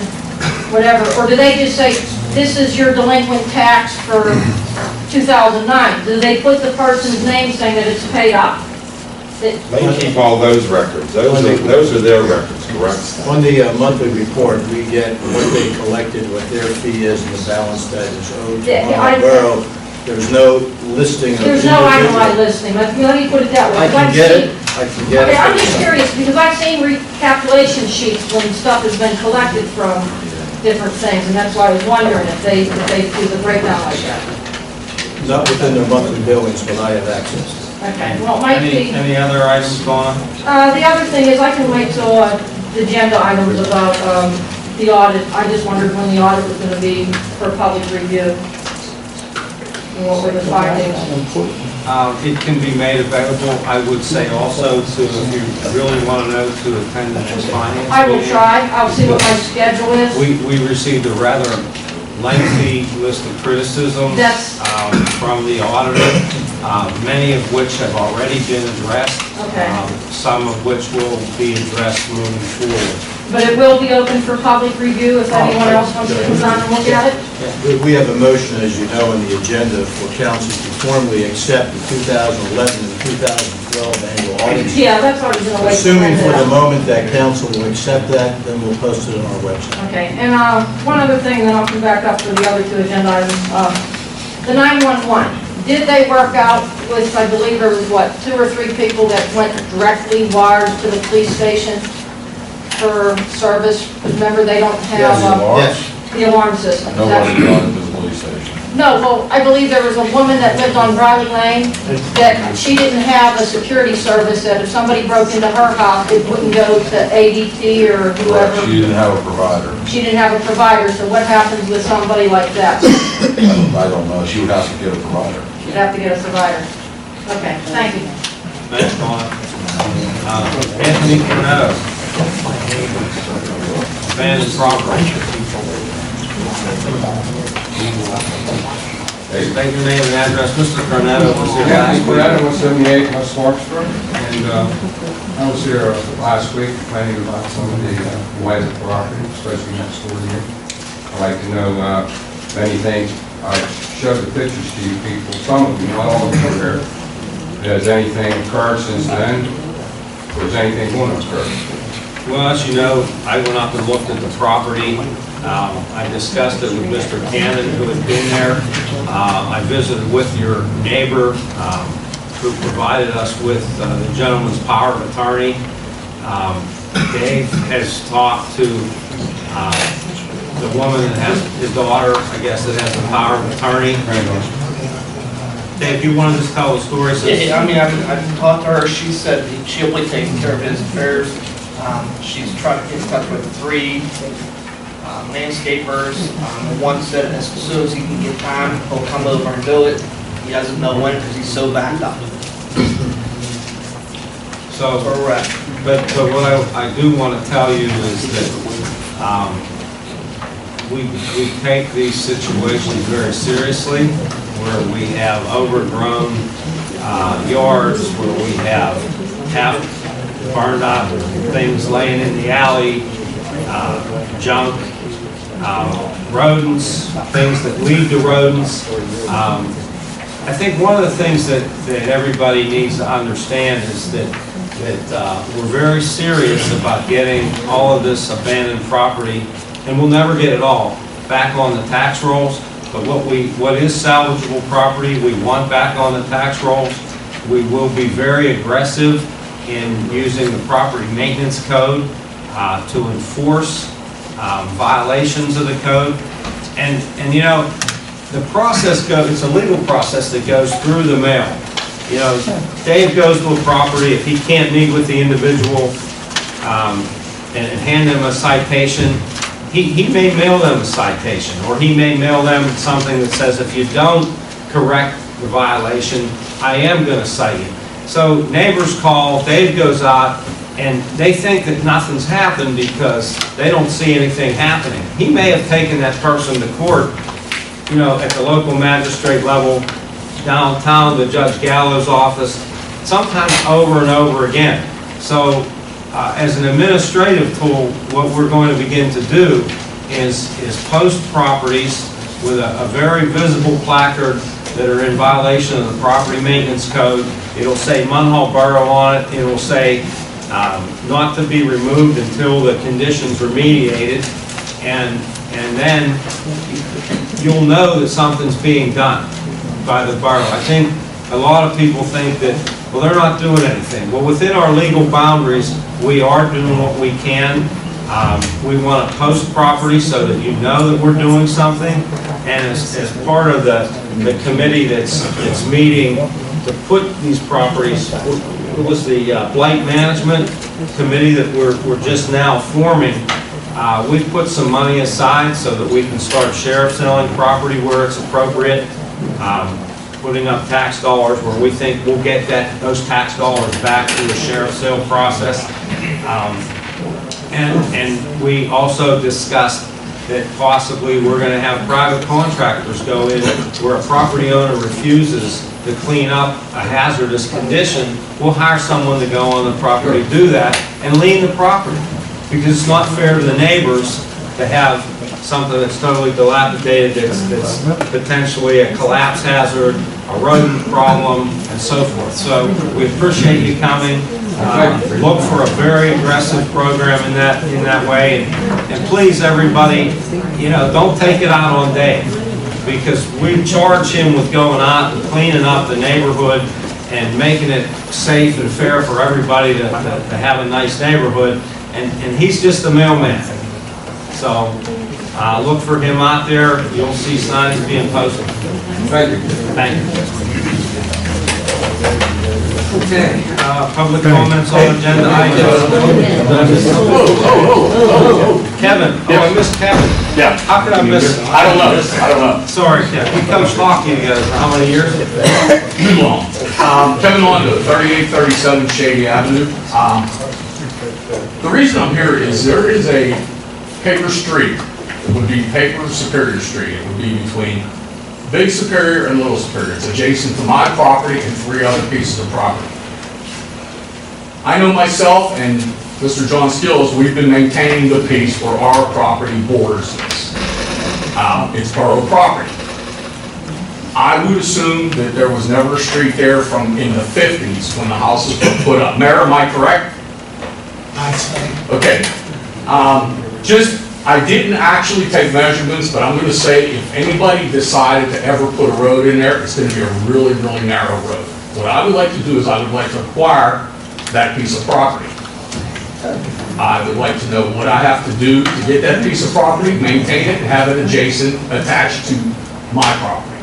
[SPEAKER 11] whatever, or do they just say, this is your delinquent tax for 2009? Do they put the person's name saying that it's paid up?
[SPEAKER 10] They keep all those records. Those are their records, correct?
[SPEAKER 13] On the monthly report, we get what they collected, what their fee is, and the balance that is owed to Monmouth Borough. There's no listing of
[SPEAKER 11] There's no itemized listing, let me put it that way.
[SPEAKER 13] I can get it, I can get it.
[SPEAKER 11] Okay, I'm just curious, because I've seen recalculation sheets when stuff has been collected from different things, and that's why I was wondering if they do the breakdown like that.
[SPEAKER 13] Not within their monthly billings, but I have access to it.
[SPEAKER 11] Okay, well, it might be,
[SPEAKER 1] Any other items going on?
[SPEAKER 11] the other thing is I can wait till the agenda items about the audit. I just wondered when the audit was going to be for public review. And what were the findings?
[SPEAKER 1] It can be made available, I would say also to, if you really want to know, to attend the next finance.
[SPEAKER 11] I will
[SPEAKER 1] meeting.
[SPEAKER 11] try, I'll see what my schedule is.
[SPEAKER 1] We received a rather lengthy list of criticisms
[SPEAKER 11] That's-
[SPEAKER 1] from the auditor, many of which have already been addressed.
[SPEAKER 11] Okay.
[SPEAKER 1] Some of which will be addressed moving forward.
[SPEAKER 11] But it will be open for public review if anyone else wants to come down and look at it?
[SPEAKER 13] We have a motion, as you know, on the agenda for council to formally accept the 2011 and 2012 annual audit.
[SPEAKER 11] Yeah, that's already been a way.
[SPEAKER 13] Assuming for the moment that council will accept that, then we'll post it on our website.
[SPEAKER 11] Okay, and one other thing, then I'll come back up for the other two agenda items. The 911, did they work out with, I believe there was what, 2 or 3 people that went directly wired to the police station for service? Remember, they don't have the alarm system.
[SPEAKER 10] Nobody got into the police station.
[SPEAKER 11] No, well, I believe there was a woman that lived on Briley Lane, that she didn't have a security service, that if somebody broke into her house, it wouldn't go to ADT or whoever.
[SPEAKER 10] She didn't have a provider.
[SPEAKER 11] She didn't have a provider, so what happens with somebody like that?
[SPEAKER 10] I don't know, she would have to get a provider.
[SPEAKER 11] You'd have to get a provider. Okay, thank you.
[SPEAKER 1] Thanks, Dawn. Anthony Cornetto. Abandoned property. State your name and address. Mr. Cornetto was here last
[SPEAKER 14] Anthony
[SPEAKER 1] week.
[SPEAKER 14] Cornetto, 178 West Larkspur.
[SPEAKER 1] And
[SPEAKER 14] I was here last week complaining about some of the White property, especially next door to you. I'd like to know if anything, I showed the pictures to you people, some of them, not all of them are here. Has anything occurred since then? Or is anything going to occur?
[SPEAKER 1] well, as you know, I went up and looked at the property. I discussed it with Mr. Cannon, who had been there. I visited with your neighbor, who provided us with the gentleman's power of attorney. Dave has talked to the woman that has his daughter, I guess, that has the power of attorney. Dave, you want to just tell the story?
[SPEAKER 15] Yeah, I mean, I've talked to her. She said she'll be taking care of his affairs. She's trying to get in touch with 3 landscapers. One said as soon as he can get time, he'll come over and do it. He doesn't know when because he's so backed up.
[SPEAKER 1] So,
[SPEAKER 15] Correct.
[SPEAKER 1] but what I do want to tell you is that we take these situations very seriously, where we have overgrown yards, where we have half burned out things laying in the alley, junk, rodents, things that lead to rodents. I think one of the things that everybody needs to understand is that we're very serious about getting all of this abandoned property, and we'll never get it all back on the tax rolls, but what is salvageable property, we want back on the tax rolls. We will be very aggressive in using the property maintenance code to enforce violations of the code. And you know, the process goes, it's a legal process that goes through the mail. You know, Dave goes to a property, if he can't meet with the individual and hand them a citation, he may mail them a citation, or he may mail them something that says, if you don't correct the violation, I am going to cite you. So neighbors call, Dave goes out, and they think that nothing's happened because they don't see anything happening. He may have taken that person to court, you know, at the local magistrate level, downtown, to Judge Gallo's office, sometimes over and over again. So as an administrative tool, what we're going to begin to do is post properties with a very visible placard that are in violation of the property maintenance code. It'll say Munhall Borough on it. It'll say not to be removed until the condition's remediated, and then you'll know that something's being done by the borough. I think a lot of people think that, well, they're not doing anything. Well, within our legal boundaries, we are doing what we can. We want to post property so that you know that we're doing something, and as part of the committee that's meeting to put these properties, it was the blight management committee that we're just now forming. We've put some money aside so that we can start sheriff selling property where it's appropriate, putting up tax dollars where we think we'll get those tax dollars back through the sheriff sale process. And we also discussed that possibly we're going to have private contractors go in where a property owner refuses to clean up a hazardous condition. We'll hire someone to go on the property, do that, and lien the property. Because it's not fair to the neighbors to have something that's totally dilapidated, that's potentially a collapse hazard, a rodent problem, and so forth. So we appreciate you coming. Look for a very aggressive program in that way. And please, everybody, you know, don't take it out on Dave, because we charge him with going out and cleaning up the neighborhood and making it safe and fair for everybody to have a nice neighborhood. And he's just a mailman. So look for him out there. You'll see signs being posted.
[SPEAKER 14] Thank you.
[SPEAKER 1] Thank you. Okay, public comments on agenda items. Kevin, I missed Kevin.
[SPEAKER 5] Yeah.
[SPEAKER 1] How could I miss him?
[SPEAKER 5] I don't know.
[SPEAKER 1] Sorry, Kevin. We coached hockey together for how many years?
[SPEAKER 5] Too long. Kevin Londo, 3837 Shady Avenue. The reason I'm here is there is a paper street. It would be Paper Superior Street. It would be between Big Superior and Little Superior. It's adjacent to my property and 3 other pieces of property. I know myself and Mr. John Skills, we've been maintaining the piece where our property borders this. It's borough property. I would assume that there was never a street there from in the 50s when the houses were put up. Mayor, am I correct?
[SPEAKER 4] I'd say.
[SPEAKER 5] Okay. I didn't actually take measurements, but I'm going to say if anybody decided to ever put a road in there, it's going to be a really, really narrow road. What I would like to do is I would like to acquire that piece of property. I would like to know what I have to do to get that piece of property, maintain it, and have it adjacent, attached to my property.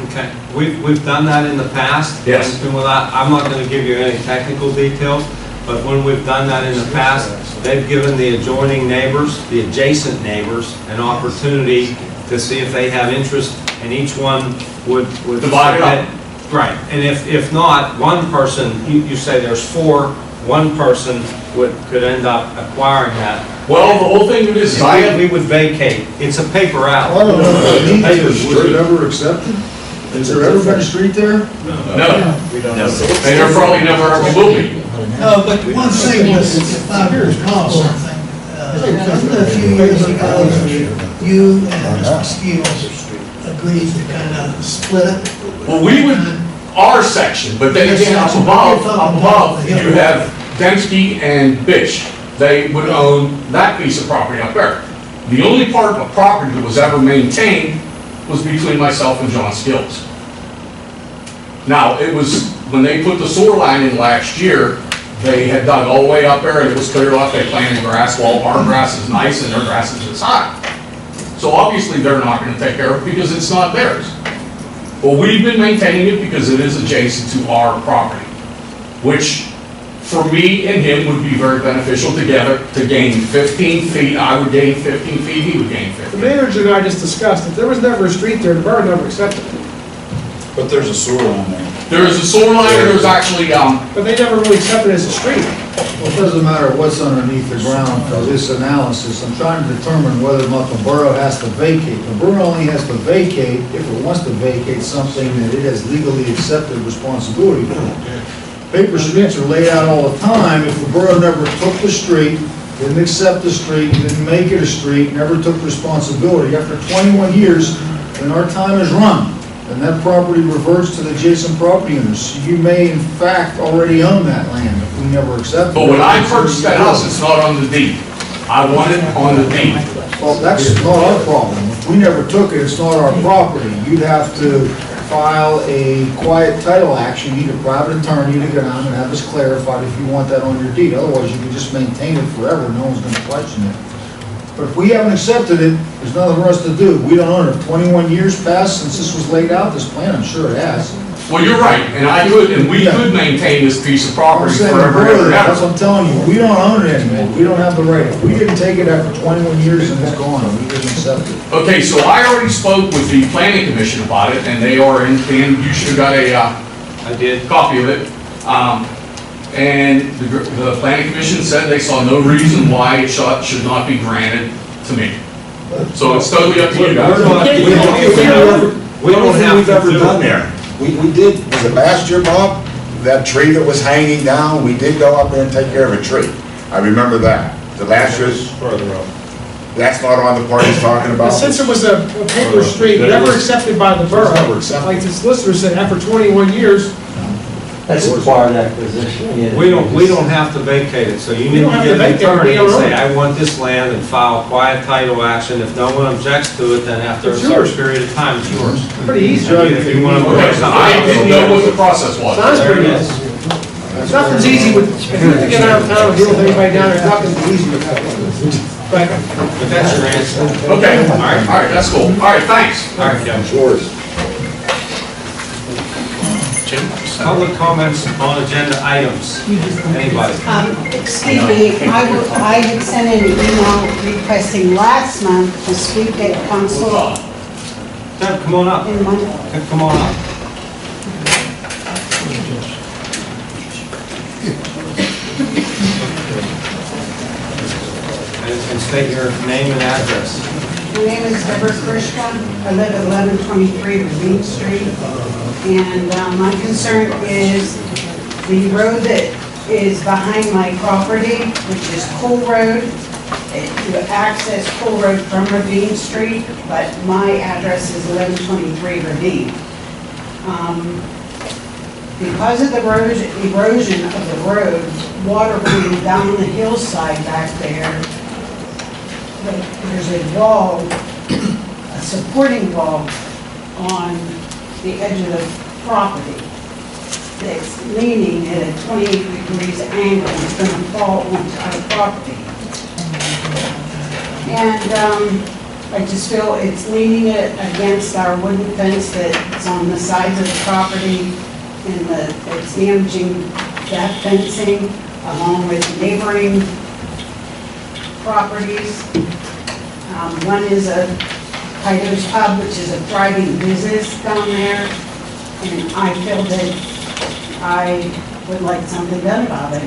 [SPEAKER 1] Okay, we've done that in the past.
[SPEAKER 5] Yes.
[SPEAKER 1] And I'm not going to give you any technical details, but when we've done that in the past, they've given the adjoining neighbors, the adjacent neighbors, an opportunity to see if they have interest, and each one would
[SPEAKER 5] divide it up.
[SPEAKER 1] Right, and if not, one person, you say there's 4, one person could end up acquiring that.
[SPEAKER 5] Well, the whole thing is,
[SPEAKER 1] we would vacate. It's a paper out.
[SPEAKER 2] I don't know, was it ever accepted? Is there ever been a street there?
[SPEAKER 5] No. And there probably never ever will be.
[SPEAKER 4] No, but one thing was, if I recall something, a few years ago, you and Mr. Skills agreed to kind of split it.
[SPEAKER 5] Well, we would, our section, but then again, up above, you have Dembski and Bish. They would own that piece of property up there. The only part of property that was ever maintained was between myself and John Skills. Now, it was, when they put the sewer line in last year, they had dug all the way up there and it was clear off, they planted grass. Well, our grass is nice and their grass is this high. So obviously they're not going to take care of it because it's not theirs. Well, we've been maintaining it because it is adjacent to our property, which for me and him would be very beneficial together to gain 15 feet. I would gain 15 feet, he would gain
[SPEAKER 9] The
[SPEAKER 5] 15.
[SPEAKER 9] manager and I just discussed it, there was never a street there, the borough never accepted it.
[SPEAKER 10] But there's a sewer line there.
[SPEAKER 5] There is a sewer line, and there's actually,
[SPEAKER 9] But they never really accepted it as a street.
[SPEAKER 2] Well, it doesn't matter what's underneath the ground for this analysis. I'm trying to determine whether or not the borough has to vacate. The borough only has to vacate if it wants to vacate something that it has legally accepted responsibility for. Paper streets are laid out all the time. If the borough never took the street, didn't accept the street, didn't make it a street, never took responsibility, after 21 years, then our time is run. And that property reverts to the adjacent property owners. You may in fact already own that land if we never accept it.
[SPEAKER 5] but when I purchased that house, it's not on the deed. I want it on the deed.
[SPEAKER 2] Well, that's not our problem. If we never took it, it's not our property. You'd have to file a quiet title action, need a private attorney to go down and have this clarified if you want that on your deed. Otherwise, you can just maintain it forever, no one's gonna question it. But if we haven't accepted it, there's nothing for us to do. We don't own it. 21 years passed since this was laid out, this plan, I'm sure it has.
[SPEAKER 5] Well, you're right, and we could maintain this piece of
[SPEAKER 2] I'm
[SPEAKER 5] property
[SPEAKER 2] saying,
[SPEAKER 5] forever and ever and
[SPEAKER 2] that's
[SPEAKER 5] ever.
[SPEAKER 2] what I'm telling you, we don't own it anymore. We don't have the right. If we didn't take it after 21 years and it's gone, we didn't accept it.
[SPEAKER 5] Okay, so I already spoke with the planning commission about it, and they are in, and you should have got a,
[SPEAKER 1] I did.
[SPEAKER 5] copy of it. And the planning commission said they saw no reason why it should not be granted to me. So it's totally up to you guys.
[SPEAKER 10] We don't think we've ever done there. We did, was it last year, Bob? That tree that was hanging down, we did go up there and take care of a tree. I remember that. The last year's,
[SPEAKER 6] Further up.
[SPEAKER 10] that's not on the part he's talking
[SPEAKER 9] But
[SPEAKER 10] about.
[SPEAKER 9] since it was a paper street, never accepted by the borough,
[SPEAKER 10] Never accepted.
[SPEAKER 9] like the solicitor said, after 21 years,
[SPEAKER 12] That's required acquisition, yeah.
[SPEAKER 1] We don't have to vacate it, so you
[SPEAKER 9] We
[SPEAKER 1] need
[SPEAKER 9] don't
[SPEAKER 1] to
[SPEAKER 9] have
[SPEAKER 1] get
[SPEAKER 9] to
[SPEAKER 1] an
[SPEAKER 9] vacate it,
[SPEAKER 1] attorney
[SPEAKER 9] we
[SPEAKER 1] and
[SPEAKER 9] own
[SPEAKER 1] say,
[SPEAKER 9] it.
[SPEAKER 1] I want this land, and file a quiet title action. If no one objects to it, then after a
[SPEAKER 9] It's
[SPEAKER 1] certain
[SPEAKER 9] yours.
[SPEAKER 1] period of time, it's yours.
[SPEAKER 9] pretty easy.
[SPEAKER 1] If you want to
[SPEAKER 5] Okay,
[SPEAKER 1] put something
[SPEAKER 5] I didn't know what the
[SPEAKER 1] else.
[SPEAKER 5] process was.
[SPEAKER 9] Sounds pretty easy. Nothing's easy with, if you have to get out of town and deal with anybody down there, nothing's easy with that. But
[SPEAKER 1] But that's your answer.
[SPEAKER 5] Okay, all right, that's cool. All right, thanks.
[SPEAKER 1] All right, Kevin.
[SPEAKER 10] Yours.
[SPEAKER 1] Public comments on agenda items. Anybody?
[SPEAKER 16] Excuse me, I had sent in an email requesting last month to speak at council
[SPEAKER 1] Deb, come on up.
[SPEAKER 16] in Monday.
[SPEAKER 1] Come on up. And state your name and address.
[SPEAKER 16] My name is Deborah Krishka. I live at 1123 Ravine Street. And my concern is the road that is behind my property, which is Cool Road. You access Cool Road from Ravine Street, but my address is 1123 Ravine. Because of the erosion of the road, water running down the hillside back there, there's a wall, a supporting wall on the edge of the property that's leaning at a 28 degrees angle. It's going to fall onto our property. And I just feel it's leaning it against our wooden fence that's on the sides of the property, and it's damaging that fencing along with neighboring properties. One is a Kaidos Pub, which is a thriving business down there, and I feel that I would like something done about it.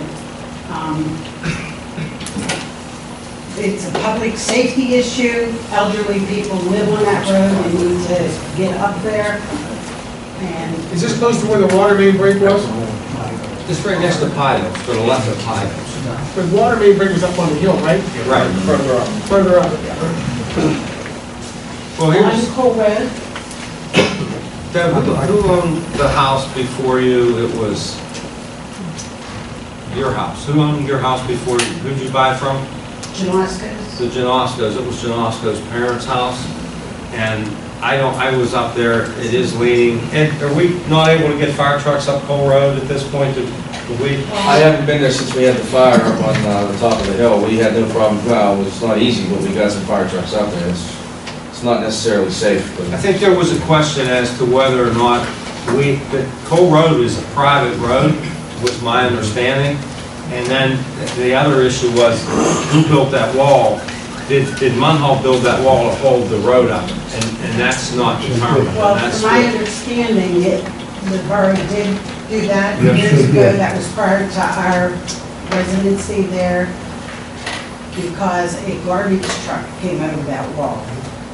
[SPEAKER 16] It's a public safety issue. Elderly people live on that road and need to get up there. And
[SPEAKER 9] is this close to where the water main break was?
[SPEAKER 1] Just right next to Pilos, to the left of Pilos.
[SPEAKER 9] The water main break was up on the hill, right?
[SPEAKER 1] Right.
[SPEAKER 9] Further up. Further up.
[SPEAKER 1] Well, here's,
[SPEAKER 16] on Cool Road,
[SPEAKER 1] Deb, who owned the house before you? It was your house. Who owned your house before you? Who'd you buy from?
[SPEAKER 16] Janoskos.
[SPEAKER 1] The Janoskos. It was Janoskos' parents' house. And I was up there. It is leaning. And are we not able to get fire trucks up Cole Road at this point?
[SPEAKER 17] I haven't been there since we had the fire up on the top of the hill. We had no problem. Well, it's not easy, but we got some fire trucks up there. It's not necessarily safe. But
[SPEAKER 1] I think there was a question as to whether or not that Cole Road is a private road, was my understanding. And then the other issue was, who built that wall? Did Munhall build that wall to hold the road up? And that's not determined. and
[SPEAKER 16] Well,
[SPEAKER 1] that's
[SPEAKER 16] from my
[SPEAKER 1] what-
[SPEAKER 16] understanding, the borough did do that years ago. That was prior to our residency there, because a garbage truck came over that wall.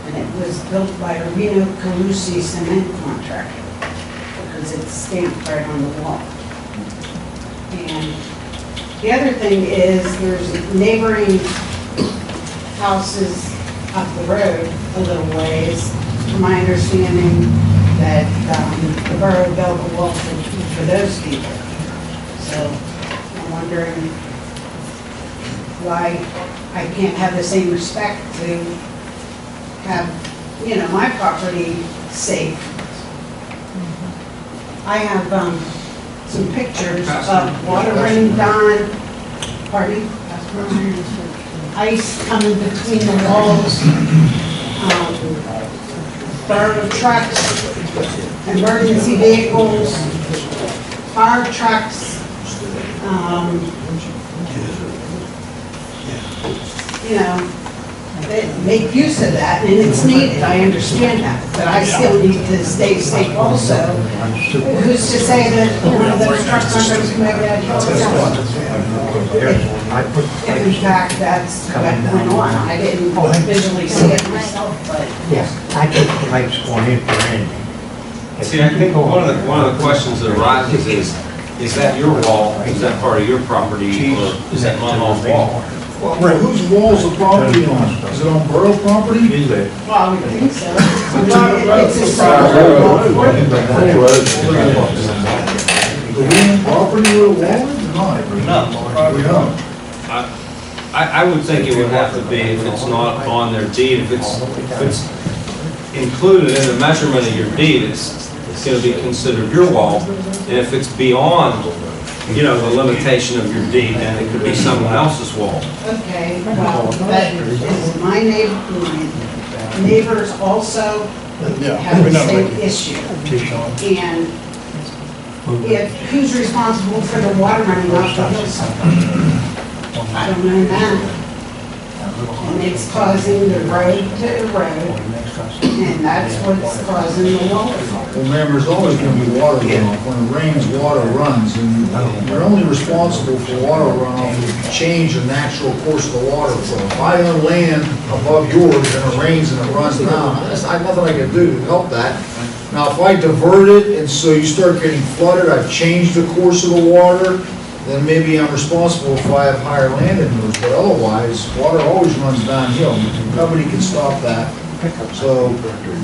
[SPEAKER 16] And it was built by a Reno Calusi cement contractor, because it's stamped right on the wall. And the other thing is, there's neighboring houses up the road a little ways. From my understanding, that the borough built a wall for those people. So I'm wondering why I can't have the same respect to have, my property safe. I have some pictures of water running down, pardon? Ice coming between the walls, borough trucks, emergency vehicles, fire trucks, they make use of that, and it's needed, I understand that, but I still need to stay safe also. Who's to say that one of those trucks aren't going to come over that hill itself? If in fact that's what went on, I didn't visually see it myself, but.
[SPEAKER 2] Yes, I think the pipes going in for anything.
[SPEAKER 1] See, I think one of the questions that arises is that your wall, is that part of your property, or is that Munhall's wall?
[SPEAKER 18] Well, whose wall's the property on? Is it on borough property?
[SPEAKER 16] Well, I would think so. It's a
[SPEAKER 18] Do we own property where the wall is or not?
[SPEAKER 1] No.
[SPEAKER 18] We don't.
[SPEAKER 1] I would think it would have to be, if it's not on their deed, if it's included in the measurement of your deed, it's going to be considered your wall. And if it's beyond, the limitation of your deed, then it could be someone else's wall.
[SPEAKER 16] Okay, well, but is my neighbors also have the same issue. And who's responsible for the water running off the hillside? I don't know that. And it's causing the road to erode, and that's what's causing the wall.
[SPEAKER 18] Well, ma'am, there's always going to be water runoff. When it rains, water runs, and you're only responsible for water runoff if you change the natural course of the water flow. If I own land above yours and it rains and it runs down, there's nothing I can do to help that. Now, if I divert it and so you start getting flooded, I've changed the course of the water, then maybe I'm responsible if I have higher land in those, but otherwise, water always runs downhill. Nobody can stop that. So,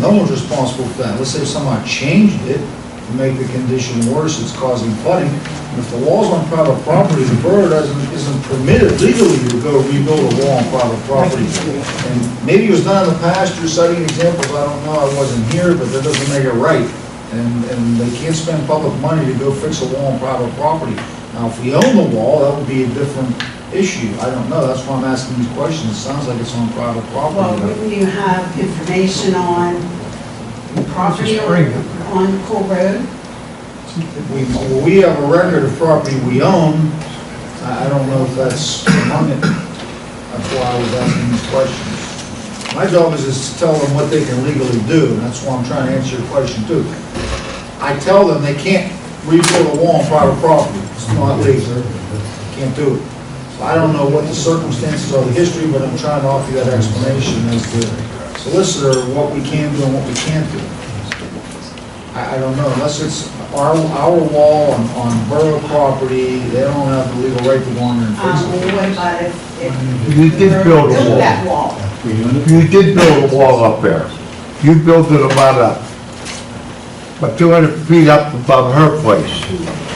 [SPEAKER 18] no one's responsible for that. Let's say someone changed it to make the condition worse, it's causing flooding. And if the wall's on private property, the borough isn't permitted legally to go rebuild a wall on private property. And maybe it was done in the past, you're citing examples, I don't know, I wasn't here, but that doesn't make it right. And they can't spend public money to go fix a wall on private property. Now, if we own the wall, that would be a different issue. I don't know, that's why I'm asking these questions. It sounds like it's on private property.
[SPEAKER 16] Well, wouldn't you have information on property on Cool Road?
[SPEAKER 18] We have a record of property we own. I don't know if that's among it. That's why I was asking these questions. My job is to tell them what they can legally do, and that's why I'm trying to answer your question too. I tell them they can't rebuild a wall on private property. It's not legal. Can't do it. So I don't know what the circumstances or the history, but I'm trying to offer you that explanation as the solicitor, what we can do and what we can't do. I don't know, unless it's our wall on borough property, they don't have the legal right to go on there and fix it.
[SPEAKER 16] What about if
[SPEAKER 2] You did build a wall.
[SPEAKER 16] that wall?
[SPEAKER 2] You did build a wall up there. You built it about 200 feet up above her place.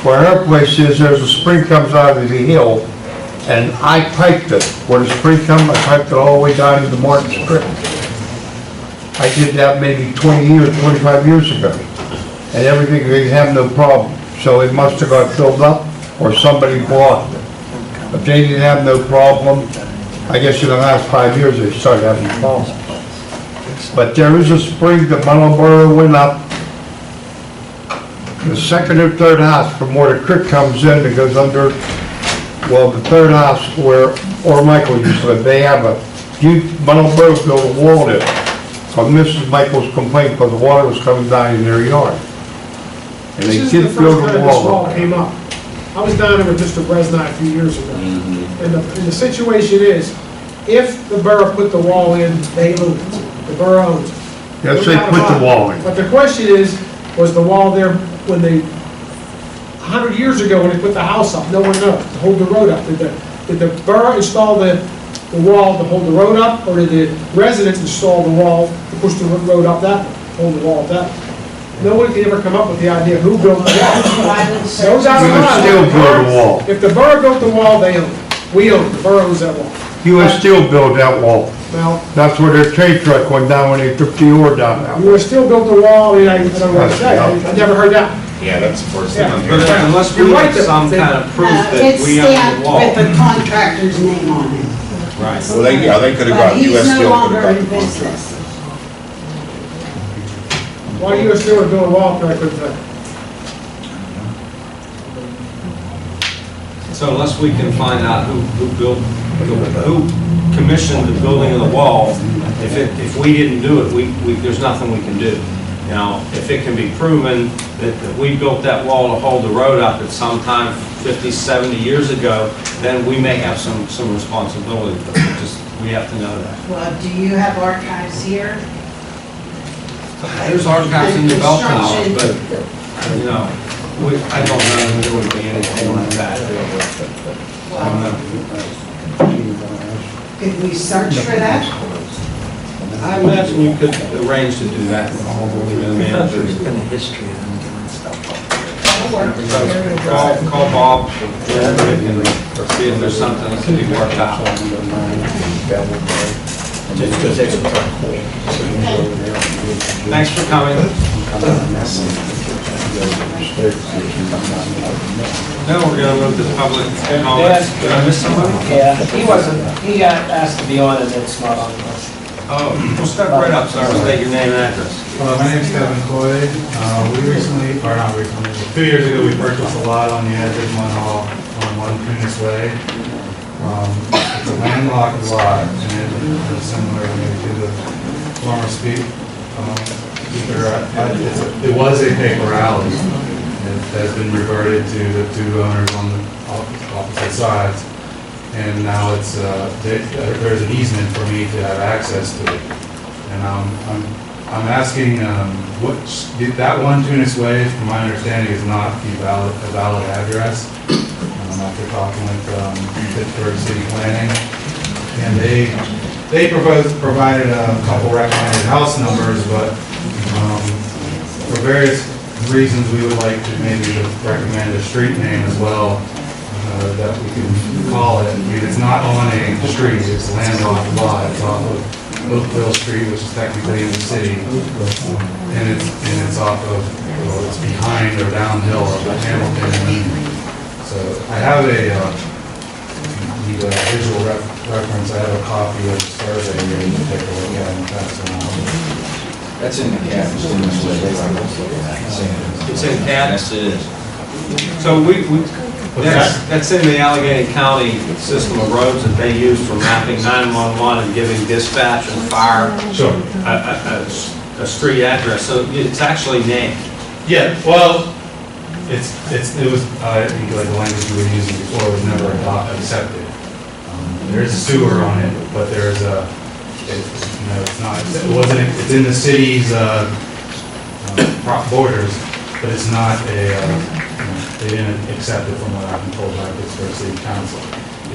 [SPEAKER 2] Where her place is, there's a spring comes out of the hill, and I piped it. Where the spring comes, I piped it all the way down to the Martin Creek. I did that maybe 20 years, 25 years ago. And everything, they have no problem. So it must have got filled up, or somebody blocked it. But they didn't have no problem. I guess in the last 5 years, they started having problems. But there is a spring that Munhall went up, the second or third house from where the creek comes in, that goes under Well, the third house where Michael used to live, they have Munhall Borough built a wall there. Because Mrs. Michael's complained because the water was coming down in their yard. And they
[SPEAKER 9] This is the
[SPEAKER 2] did
[SPEAKER 9] first
[SPEAKER 2] build
[SPEAKER 9] time
[SPEAKER 2] a
[SPEAKER 9] this
[SPEAKER 2] wall
[SPEAKER 9] wall
[SPEAKER 2] up
[SPEAKER 9] came
[SPEAKER 2] there.
[SPEAKER 9] up. I was down there with Mr. Bresnai a few years ago. And the situation is, if the borough put the wall in, they own it. The borough owns it.
[SPEAKER 2] Yes, they put the wall in.
[SPEAKER 9] But the question is, was the wall there when they, 100 years ago when they put the house up? No one knows, to hold the road up. Did the borough install the wall to hold the road up, or did the residents install the wall to push the road up that way, hold the wall up that way? No one can ever come up with the idea who built the wall. No doubt
[SPEAKER 2] You would
[SPEAKER 9] about it.
[SPEAKER 2] still build a wall.
[SPEAKER 9] If the borough built the wall, they own it. We own it, the borough owns that wall.
[SPEAKER 2] You would still build that wall.
[SPEAKER 9] Now,
[SPEAKER 2] That's where their train truck went down when they took the ore down that
[SPEAKER 9] you
[SPEAKER 2] way.
[SPEAKER 9] would still built the wall, I mean, I don't know what to say, I never heard that.
[SPEAKER 10] Yeah, that's the first
[SPEAKER 9] Yeah.
[SPEAKER 1] But unless we
[SPEAKER 9] You're right,
[SPEAKER 1] have some kind of proof that
[SPEAKER 16] It's
[SPEAKER 1] we own the
[SPEAKER 16] stamped
[SPEAKER 1] wall.
[SPEAKER 16] with the contractor's name on it.
[SPEAKER 1] Right.
[SPEAKER 10] Well, they could have
[SPEAKER 16] But
[SPEAKER 10] got,
[SPEAKER 16] he's
[SPEAKER 10] US
[SPEAKER 16] no
[SPEAKER 10] Steel could
[SPEAKER 16] longer
[SPEAKER 10] have
[SPEAKER 16] in
[SPEAKER 10] got the
[SPEAKER 16] business.
[SPEAKER 9] Why you still doing a wall, I couldn't tell.
[SPEAKER 1] So unless we can find out who commissioned the building of the wall, if we didn't do it, there's nothing we can do. You know, if it can be proven that we built that wall to hold the road up at some time 50, 70 years ago, then we may have some responsibility, but we have to know that.
[SPEAKER 16] Well, do you have archives here?
[SPEAKER 1] There's archives in the Belton, but, you know, I don't know if there would be anything like that. I don't know.
[SPEAKER 16] Could we search for that?
[SPEAKER 1] I imagine you could arrange to do that. Call Bob and see if there's something that can be worked out. Thanks for coming. Now we're gonna move to public comments. Did I miss somebody?
[SPEAKER 15] Yeah, he got asked to be on and it's not on the list.
[SPEAKER 1] Oh, well, step right up, sir, state your name and address.
[SPEAKER 19] My name's Kevin Coy. We recently, or not recently, 2 years ago, we purchased a lot on the edge of Munhall on One Kunis Way. It's a landlocked lot, and it's similar maybe to the former speak. It was a paper alley. It has been reverted to the two owners on the opposite sides. And now it's, there's an easement for me to have access to it. And I'm asking, that One Tunis Way, from my understanding, is not a valid address. After talking with Pittsburgh City Planning, and they provided a couple recommended house numbers, but for various reasons, we would like to maybe recommend a street name as well, that we can call it. I mean, it's not on a street, it's a landlocked lot. It's off of Oakville Street, which is technically in the city, and it's off of, well, it's behind or downhill of Hamilton and Eden. So I have a visual reference. I have a copy of the survey here you can take a look at and pass it on.
[SPEAKER 17] That's in the CAD.
[SPEAKER 1] It's in CAD?
[SPEAKER 17] Yes, it is.
[SPEAKER 1] So that's in the Allegheny County system of roads that they use for mapping 911 and giving dispatch and fire
[SPEAKER 19] Sure.
[SPEAKER 1] a street address. So it's actually named.
[SPEAKER 19] Yeah, well, it was, I think like the language you were using before was never accepted. There's a sewer on it, but there's a, it's in the city's borders, but it's not they didn't accept it from what I've been told by Pittsburgh City Council.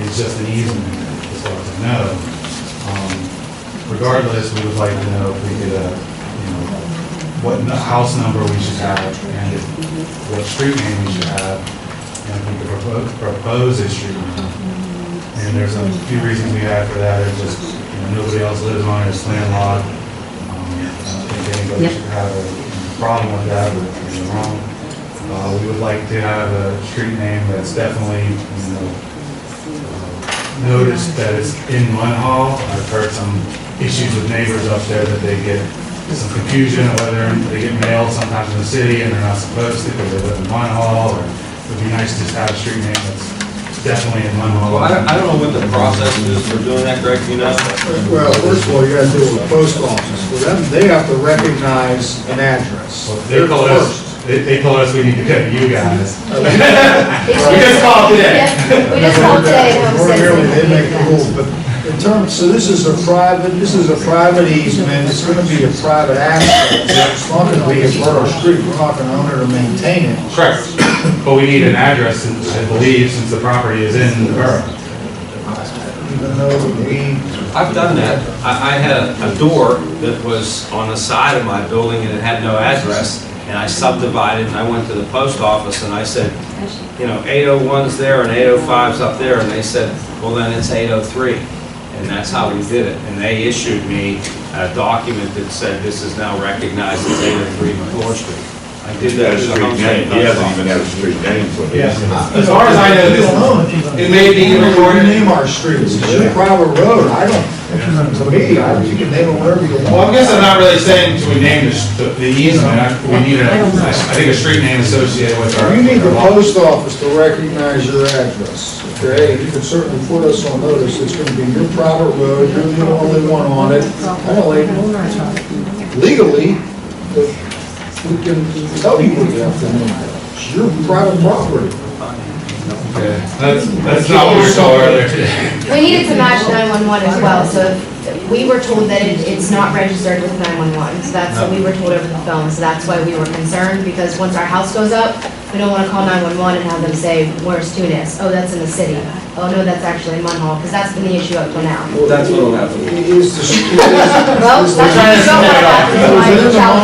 [SPEAKER 19] It's just an easement, as far as I know. Regardless, we would like to know if we could, what house number we should have, and what street name we should have, and if we could propose a street name. And there's a few reasons we have for that. It's just, nobody else lives on it, it's landlocked. I don't think anybody should have a problem with that, or anything wrong. We would like to have a street name that's definitely, noticed that it's in Munhall. I've heard some issues with neighbors up there that they get some confusion of whether they get mail sometimes in the city and they're not supposed to because they live in Munhall, or it would be nice to just have a street name that's definitely in Munhall.
[SPEAKER 1] Well, I don't know what the process is for doing that, Greg, you know?
[SPEAKER 18] Well, first of all, you gotta do it with the post office. For them, they have to recognize an address.
[SPEAKER 19] They
[SPEAKER 18] They're
[SPEAKER 19] told
[SPEAKER 18] first.
[SPEAKER 19] us, they told us we need to go to you guys.
[SPEAKER 5] We just called today.
[SPEAKER 7] We just called today and Homestead said
[SPEAKER 18] Ordinarily, they
[SPEAKER 7] we
[SPEAKER 18] make
[SPEAKER 7] need
[SPEAKER 18] the
[SPEAKER 7] that.
[SPEAKER 18] rules, but in terms, so this is a private easement, it's gonna be a private access. It's not gonna be a borough street, we're not gonna own it or maintain it.
[SPEAKER 19] Correct. But we need an address, since I believe, since the property is in the borough.
[SPEAKER 18] Even though we,
[SPEAKER 1] I've done that. I had a door that was on the side of my building and it had no address, and I subdivided, and I went to the post office and I said, you know, 801's there and 805's up there, and they said, well, then it's 803. And that's how we did it. And they issued me a document that said this is now recognized as 803 McClure Street. I did that to the Homestead.
[SPEAKER 10] He hasn't even had a street name for it.
[SPEAKER 5] As far as I know,
[SPEAKER 18] we
[SPEAKER 5] this,
[SPEAKER 18] don't own it.
[SPEAKER 5] it may be
[SPEAKER 18] We
[SPEAKER 5] recorded.
[SPEAKER 18] name our streets, it's your private road, I don't, to me, you can name it whatever you
[SPEAKER 19] Well, I
[SPEAKER 18] want.
[SPEAKER 19] guess I'm not really saying to name the easement. We need I think a street name associated with our.
[SPEAKER 18] You need the
[SPEAKER 19] our lot.
[SPEAKER 18] post office to recognize your address, okay? You can certainly put us on notice, it's gonna be your private road, you're the only one on it. Legally, we can tell you what you have to name it. It's your private property.
[SPEAKER 19] Okay. That's not what we were told earlier today.
[SPEAKER 7] We needed to match 911 as well, so we were told that it's not registered with 911, so that's what we were told over the phone, so that's why we were concerned, because once our house goes up, we don't want to call 911 and have them say, where's Tunis? Oh, that's in the city. Oh, no, that's actually in Munhall, because that's been the issue up till now.
[SPEAKER 17] That's what'll happen.
[SPEAKER 18] Is the,
[SPEAKER 7] Well, that's what you don't want to happen, so I reach out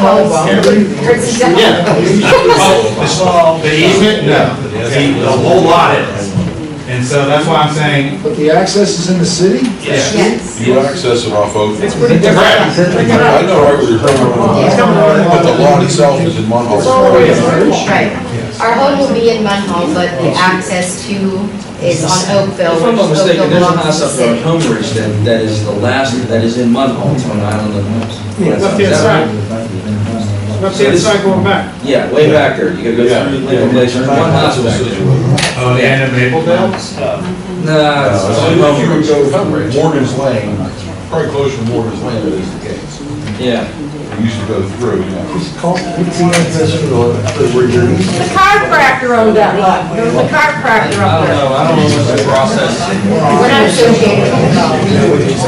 [SPEAKER 19] The easement, no. The whole lot is. And so that's why I'm saying,
[SPEAKER 18] but the access is in the city?
[SPEAKER 7] Yes.
[SPEAKER 2] You access it off Oak.
[SPEAKER 7] It's pretty
[SPEAKER 19] correct.
[SPEAKER 2] I know right where you're coming from, but the lot itself is in Munhall.
[SPEAKER 7] Right. Our home will be in Munhall, but the access to is on Oakville.
[SPEAKER 17] If I'm not
[SPEAKER 7] which
[SPEAKER 17] mistaken,
[SPEAKER 7] Oakville
[SPEAKER 17] there's a
[SPEAKER 7] belongs
[SPEAKER 17] house
[SPEAKER 7] to
[SPEAKER 17] up
[SPEAKER 7] the
[SPEAKER 17] there on
[SPEAKER 7] city.
[SPEAKER 17] Homeridge that is the last, that is in Munhall, it's on Island of Homes.
[SPEAKER 9] Left-hand side. Left-hand side going back.
[SPEAKER 17] Yeah, way back there, you gotta go through the legal place, there's one house back there.
[SPEAKER 19] oh, the end of Mapledale?
[SPEAKER 17] Nah, it's
[SPEAKER 2] So
[SPEAKER 17] on
[SPEAKER 2] if you would
[SPEAKER 17] Homeridge.
[SPEAKER 2] go Morgan's Lane, probably closer to Morgan's Lane than it is the case.
[SPEAKER 17] Yeah.
[SPEAKER 2] We used to go through, you know.
[SPEAKER 11] The chiropractor owned that lot. There was a chiropractor
[SPEAKER 1] I
[SPEAKER 11] up
[SPEAKER 1] don't
[SPEAKER 11] there.
[SPEAKER 1] know, I don't know what the process.
[SPEAKER 7] We're not associated with it.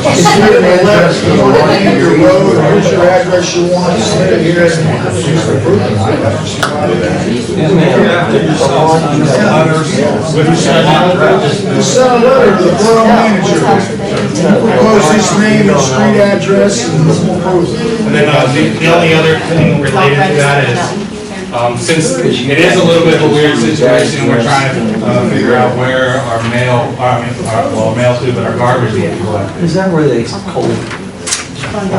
[SPEAKER 18] Your road, here's your address you want, submit it here, and just approve it. Just send a letter to the borough manager. Propose his name and street address, and we'll approve it.
[SPEAKER 19] And then the only other thing related to that is, since it is a little bit of a weird situation, we're trying to figure out where our mail, well, mail too, but our garbage will be collected.
[SPEAKER 12] Is that where they cold?
[SPEAKER 7] And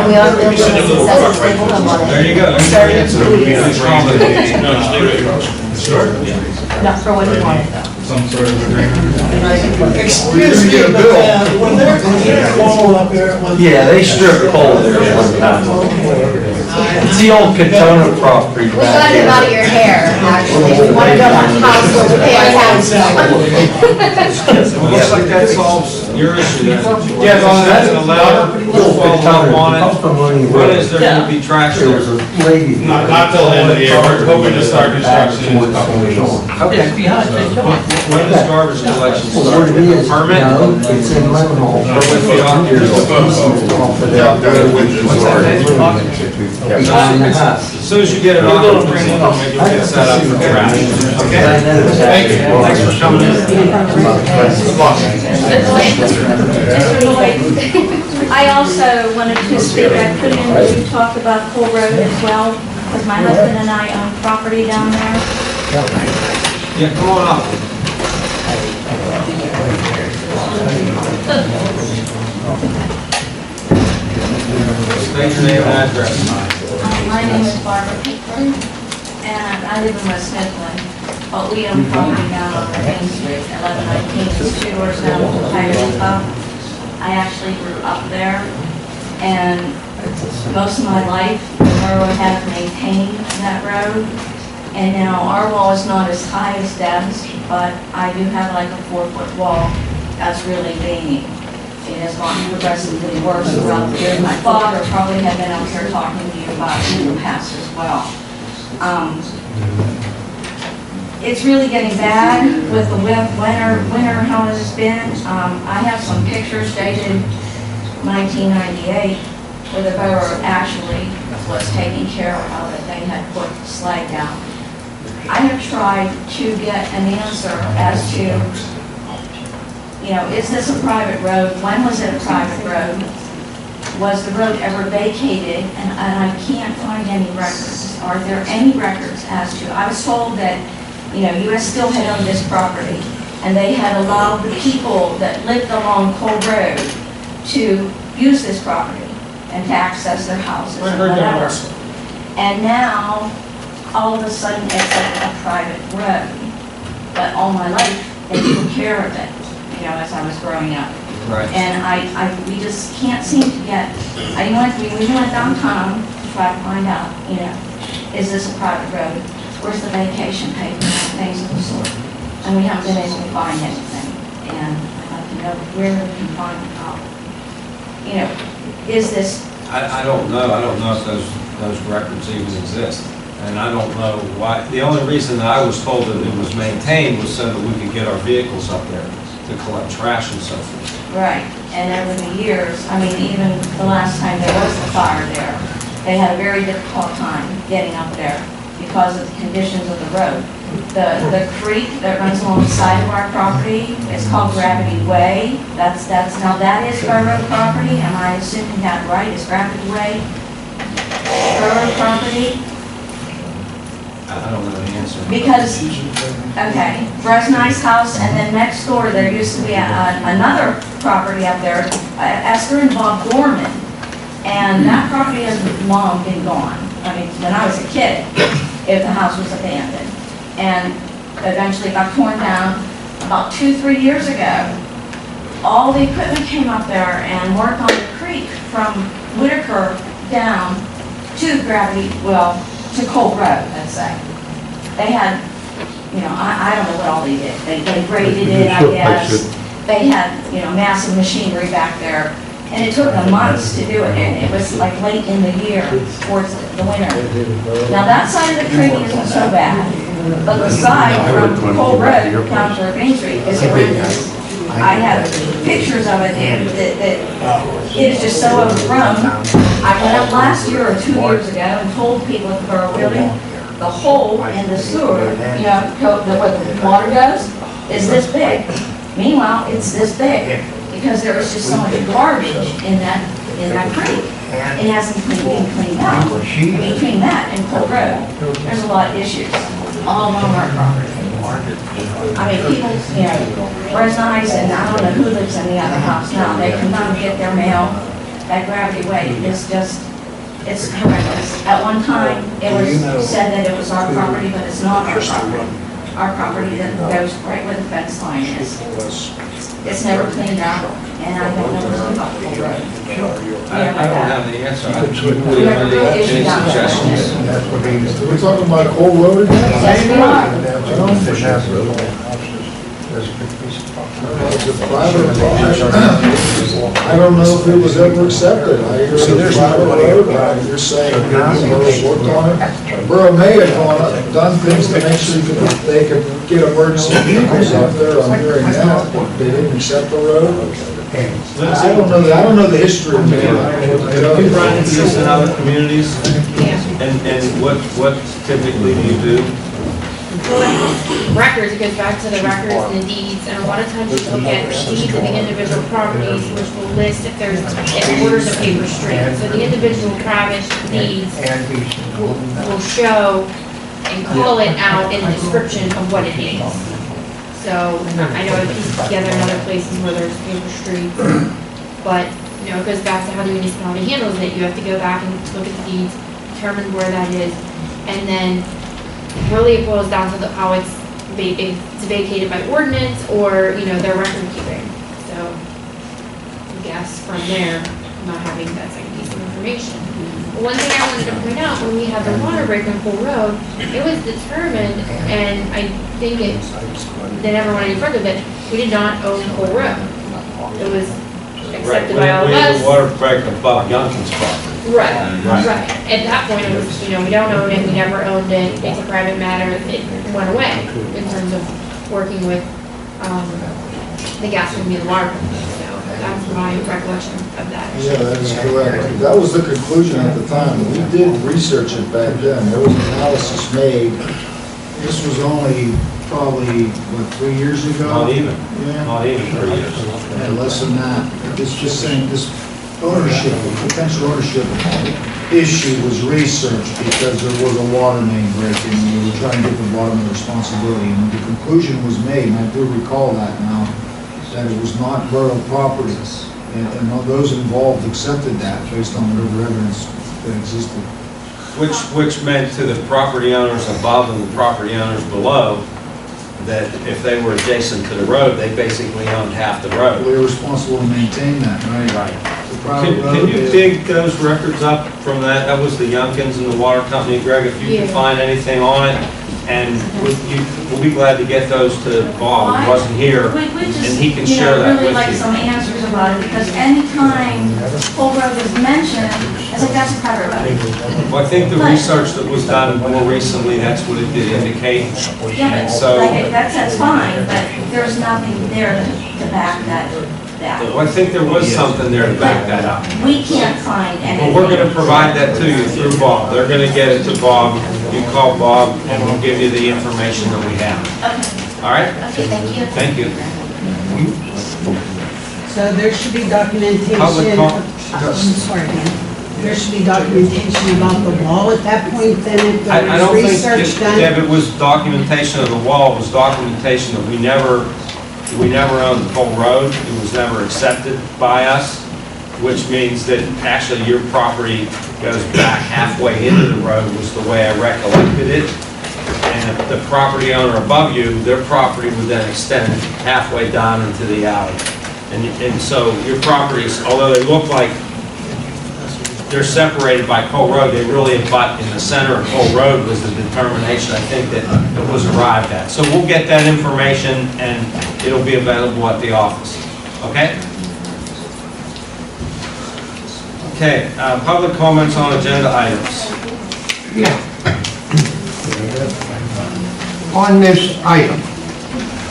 [SPEAKER 7] we all live in a stable home on it.
[SPEAKER 1] There you go.
[SPEAKER 7] Not for when you want it though.
[SPEAKER 19] Some sort of agreement.
[SPEAKER 4] Excuse me, but when they're coal up there,
[SPEAKER 12] Yeah, they stripped coal there one time. It's the old Katona property.
[SPEAKER 7] We got it out of your hair, actually. We want to go to our house where we pay our taxes.
[SPEAKER 1] Well, looks like that solves your issue then.
[SPEAKER 19] Yeah, as long as that's
[SPEAKER 1] Send a letter, we'll follow up on it. When is there gonna be trash there?
[SPEAKER 19] Not till the end of the year, we're hoping to start construction in a couple of weeks.
[SPEAKER 1] Okay. When does garbage collection
[SPEAKER 12] Where
[SPEAKER 1] start?
[SPEAKER 12] it is,
[SPEAKER 1] Permit?
[SPEAKER 12] no, it's in Lebanon.
[SPEAKER 1] Or with the As soon as you get it off, we'll bring it up, maybe we'll get set up for trash. Okay? Thank you. Thanks for coming in.
[SPEAKER 20] I also wanted to speak, I put in to talk about Cole Road as well, because my husband and I own property down there.
[SPEAKER 1] Yeah, come on up. State your name and address.
[SPEAKER 20] My name is Barbara Pickford, and I live in West Midland, but we own property down on Main Street, 1119, it's 2 doors down from Tire Depot. I actually grew up there, and most of my life, the borough has maintained that road. And now our wall is not as high as Deb's, but I do have like a 4-foot wall that's really leaning. It has gotten progressively worse throughout the years. My father probably had been out here talking to you about it in the past as well. It's really getting bad with the winter how it has been. I have some pictures dated 1998 where the borough actually was taking care of it. They had put slag down. I have tried to get an answer as to, is this a private road? When was it a private road? Was the road ever vacated? And I can't find any records. Are there any records as to, I was told that, U.S. Steel had owned this property, and they had allowed the people that lived along Cole Road to use this property and to access their houses and whatever. And now, all of a sudden, it's a private road. But all my life, they took care of it, as I was growing up.
[SPEAKER 1] Right.
[SPEAKER 20] And we just can't seem to get, we went downtown to try to find out, is this a private road? Where's the vacation paper and things of the sort? And we haven't been able to find anything. And I'd like to know where we can find out. Is this?
[SPEAKER 1] I don't know. I don't know if those records even exist. And I don't know why. The only reason that I was told that it was maintained was so that we could get our vehicles up there to collect trash and so forth.
[SPEAKER 20] Right. And over the years, even the last time there was a fire there, they had a very difficult time getting up there because of the conditions of the road. The creek that runs along the side of our property is called Gravity Way. Now that is borough property. Am I assuming that right? Is Gravity Way borough property?
[SPEAKER 1] I don't know the answer.
[SPEAKER 20] Because, okay, Bresnice House, and then next door, there used to be another property up there, Esther and Bob Gorman. And that property has long been gone. When I was a kid, if the house was abandoned. And eventually it got torn down about 2-3 years ago. All the equipment came up there and worked on the creek from Whitaker down to to Cole Road, let's say. They had, I don't know what all they did. They graded it, I guess. They had, massive machinery back there. And it took them months to do it, and it was like late in the year, towards the winter. Now that side of the creek isn't so bad, but the side from Cole Road down to Green Street is horrendous. I have pictures of it, and it is just so overrun. I went up last year or 2 years ago and told people at the borough building, the hole in the sewer, where the water goes, is this big. Meanwhile, it's this big, because there was just so much garbage in that creek. It hasn't been cleaned out. Between that and Cole Road, there's a lot of issues all along our property. People, where's nice, and I don't know who lives in the other house now. They can come get their mail. That Gravity Way is just, it's horrendous. At one time, it was said that it was our property, but it's not our property. Our property that goes right where the fence line is. It's never cleaned out, and I don't know what's about the Cole Road.
[SPEAKER 1] I don't have the answer. Do you have any suggestions?
[SPEAKER 18] We're talking about Cole Road again?
[SPEAKER 20] Yes, we are.
[SPEAKER 18] It's a private project. I don't know if it was ever accepted. I hear it's a private road, but you're saying the borough's worked on it. The borough may have done things to make sure that they could get emergency vehicles out there. I'm hearing that, but they didn't accept the road. I don't know the history of it.
[SPEAKER 1] Have you run into this in other communities? And what typically do you do?
[SPEAKER 21] Records, it goes back to the records and the deeds, and a lot of times you look at the deeds of the individual properties, which will list if there's, if orders a paper street. So the individual private deeds will show and call it out in the description of what it is. So I know I've pieced together in other places where there's paper streets, but it goes back to how the municipality handles it. You have to go back and look at the deeds, determine where that is, and then really it boils down to how it's vacated by ordinance or, their record keeping. So I guess from there, not having that second piece of information. But one thing I wanted to point out, when we had the water break on Pool Road, it was determined, and I think they never went any further, that we did not own Pool Road. It was accepted by all of
[SPEAKER 1] We had
[SPEAKER 21] us.
[SPEAKER 1] the water break above Youngkin's property.
[SPEAKER 21] Right,
[SPEAKER 1] Right.
[SPEAKER 21] right. At that point, it was, we don't own it, we never owned it, it's a private matter, it went away in terms of working with, the gas company and the water company. So that's my recollection of that.
[SPEAKER 18] Yeah, that is correct. That was the conclusion at the time. We did research it back then. There was analysis made. This was only probably, what, 3 years ago?
[SPEAKER 1] Not even,
[SPEAKER 18] Yeah.
[SPEAKER 1] not even 3 years.
[SPEAKER 18] Yeah, less than that. It's just saying this ownership, potential ownership issue was researched because there was a water main break and we were trying to get the waterman responsibility. And the conclusion was made, and I do recall that now, that it was not borough property. And those involved accepted that based on whatever evidence that existed.
[SPEAKER 1] Which meant to the property owners above and the property owners below, that if they were adjacent to the road, they basically owned half the road.
[SPEAKER 18] We're responsible to maintain that, right?
[SPEAKER 1] Right.
[SPEAKER 18] The private
[SPEAKER 1] Can
[SPEAKER 18] road
[SPEAKER 1] you
[SPEAKER 18] is-
[SPEAKER 1] dig those records up from that? That was the Youngkins and the water company, Greg, if you can
[SPEAKER 21] Yeah.
[SPEAKER 1] find anything on it. And we'll be glad to get those to Bob, who wasn't here,
[SPEAKER 20] We
[SPEAKER 1] and
[SPEAKER 20] just,
[SPEAKER 1] he can share that
[SPEAKER 20] really
[SPEAKER 1] with
[SPEAKER 20] like
[SPEAKER 1] you.
[SPEAKER 20] some answers about it, because anytime Pole Road is mentioned, it's like, that's a private road.
[SPEAKER 1] Well, I think the research that was done more recently, that's what it did indicate.
[SPEAKER 20] Yeah,
[SPEAKER 1] And
[SPEAKER 20] but,
[SPEAKER 1] so,
[SPEAKER 20] like, that's fine, but there's nothing there to back that.
[SPEAKER 1] well, I think there was something there to back that up.
[SPEAKER 20] We can't find anything.
[SPEAKER 1] Well, we're gonna provide that to you through Bob. They're gonna get it to Bob. You call Bob, and we'll give you the information that we have.
[SPEAKER 20] Okay,
[SPEAKER 1] All right?
[SPEAKER 20] okay, thank you.
[SPEAKER 1] Thank you.
[SPEAKER 16] So there should be
[SPEAKER 1] Public
[SPEAKER 16] documentation,
[SPEAKER 1] comment?
[SPEAKER 16] I'm sorry, Dan. There should be documentation about the wall at that point, then if
[SPEAKER 1] I
[SPEAKER 16] there
[SPEAKER 1] don't
[SPEAKER 16] was
[SPEAKER 1] think,
[SPEAKER 16] research
[SPEAKER 1] if
[SPEAKER 16] done.
[SPEAKER 1] it was documentation of the wall, it was documentation that we never owned the whole road. It was never accepted by us, which means that actually your property goes back halfway into the road, was the way I recollected it. And if the property owner above you, their property would then extend halfway down into the alley. And so your properties, although they look like they're separated by Cole Road, they really abut in the center of Cole Road was the determination, I think, that it was arrived at. So we'll get that information and it'll be available at the office, okay? Okay, public comments on agenda items.
[SPEAKER 2] On this item,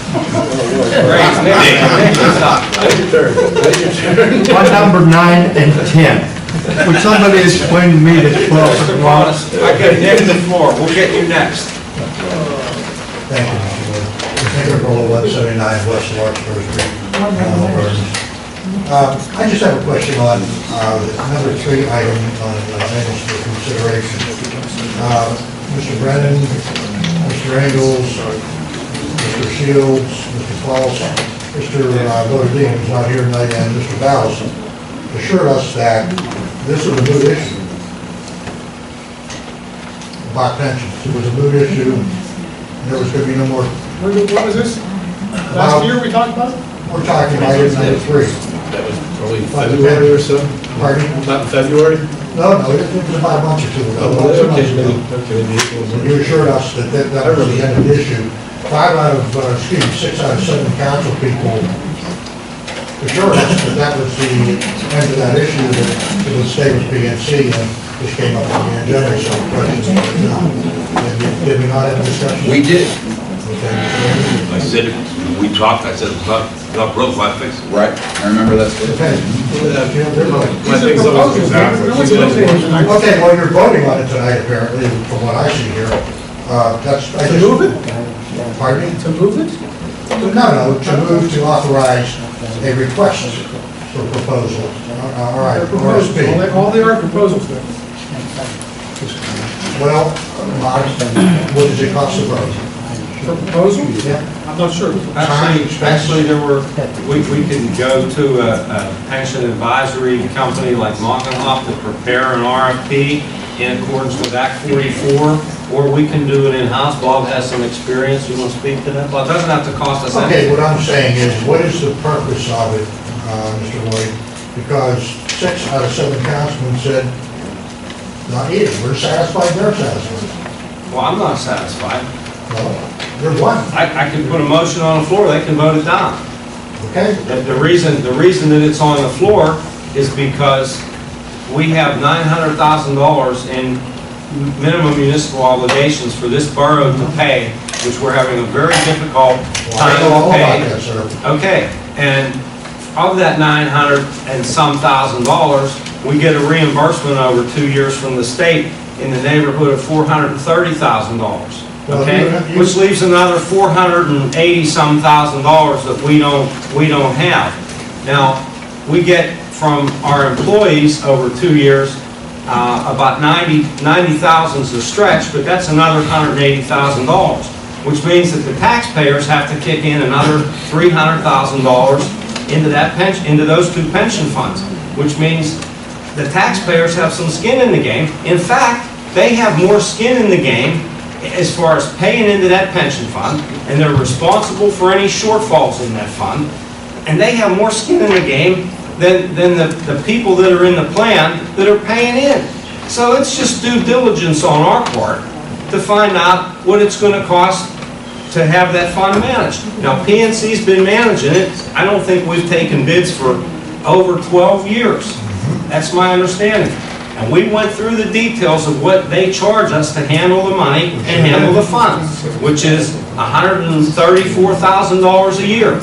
[SPEAKER 1] Great, Nick, stop.
[SPEAKER 2] on number 9 and 10, would somebody explain to me the 12
[SPEAKER 1] Mr.
[SPEAKER 2] o'clock?
[SPEAKER 1] Wallace, I got Nick the floor, we'll get you next.
[SPEAKER 3] Thank you, Mr. Wood. Nick Rolla, 179 West Larkspur Street, I just have a question on number 3 item on items for consideration. Mr. Brennan, Mr. Engels, Mr. Shields, Mr. Claus, Mr. Bodine, who's not here tonight, and Mr. Ballas assured us that this is a moot issue about pensions. It was a moot issue, and there was going to be no more.
[SPEAKER 9] What was this? Last year we talked about?
[SPEAKER 3] We're talking about item number 3.
[SPEAKER 6] That was probably February or so?
[SPEAKER 3] Pardon?
[SPEAKER 6] Not in February?
[SPEAKER 3] No, it was about a month or 2 ago.
[SPEAKER 6] Oh,
[SPEAKER 3] About 2 months
[SPEAKER 6] okay,
[SPEAKER 3] ago.
[SPEAKER 6] okay.
[SPEAKER 3] You assured us that that was the end of the issue. 6 out of 7 council people assured us that that was the end of that issue, that it would stay with PNC, and this came up on the agenda, so the question is, did we not have a discussion?
[SPEAKER 22] We did.
[SPEAKER 3] Okay.
[SPEAKER 22] I said, we talked, I said, it's not broke, why fix it?
[SPEAKER 17] Right, I remember that's good.
[SPEAKER 3] Okay.
[SPEAKER 6] My thing's always
[SPEAKER 3] Okay, well, you're voting on it tonight, apparently, from what I see here. That's, I just.
[SPEAKER 9] To move it?
[SPEAKER 3] Pardon me?
[SPEAKER 9] To move it?
[SPEAKER 3] No, to move to authorize a request for proposal. All right,
[SPEAKER 9] Proposals.
[SPEAKER 3] RSP.
[SPEAKER 9] All they are proposals then.
[SPEAKER 3] Well, what does it cost to vote?
[SPEAKER 9] For proposal?
[SPEAKER 3] Yeah.
[SPEAKER 9] I'm not sure.
[SPEAKER 1] Actually, there were, we can go to a pension advisory company like Mockenhoff to prepare an RFP in accordance with Act 44, or we can do it in-house. Bob has some experience. You want to speak to that? Well, it doesn't have to cost us anything.
[SPEAKER 3] Okay, what I'm saying is, what is the purpose of it, Mr. Lloyd? Because 6 out of 7 councilmen said, not needed, we're satisfied, they're satisfied.
[SPEAKER 1] Well, I'm not satisfied.
[SPEAKER 3] Well, there's one,
[SPEAKER 1] I can put a motion on the floor, they can vote it down.
[SPEAKER 3] okay?
[SPEAKER 1] The reason that it's on the floor is because we have $900,000 in minimum municipal obligations for this borough to pay, which we're having a very difficult
[SPEAKER 3] Well, I know
[SPEAKER 1] time
[SPEAKER 3] all
[SPEAKER 1] to
[SPEAKER 3] about
[SPEAKER 1] pay.
[SPEAKER 3] that, sir.
[SPEAKER 1] Okay, and of that 900 and some $1,000, we get a reimbursement over 2 years from the state in the neighborhood of $430,000.
[SPEAKER 3] Well,
[SPEAKER 1] Okay,
[SPEAKER 3] you-
[SPEAKER 1] which leaves another $480-some thousand that we don't have. Now, we get from our employees over 2 years, about 90,000 is a stretch, but that's another $180,000, which means that the taxpayers have to kick in another $300,000 into that pension, into those 2 pension funds, which means the taxpayers have some skin in the game. In fact, they have more skin in the game as far as paying into that pension fund, and they're responsible for any shortfalls in that fund, and they have more skin in the game than the people that are in the plan that are paying in. So it's just due diligence on our part to find out what it's going to cost to have that fund managed. Now, PNC's been managing it. I don't think we've taken bids for over 12 years. That's my understanding. And we went through the details of what they charge us to handle the money and handle the funds, which is $134,000 a year.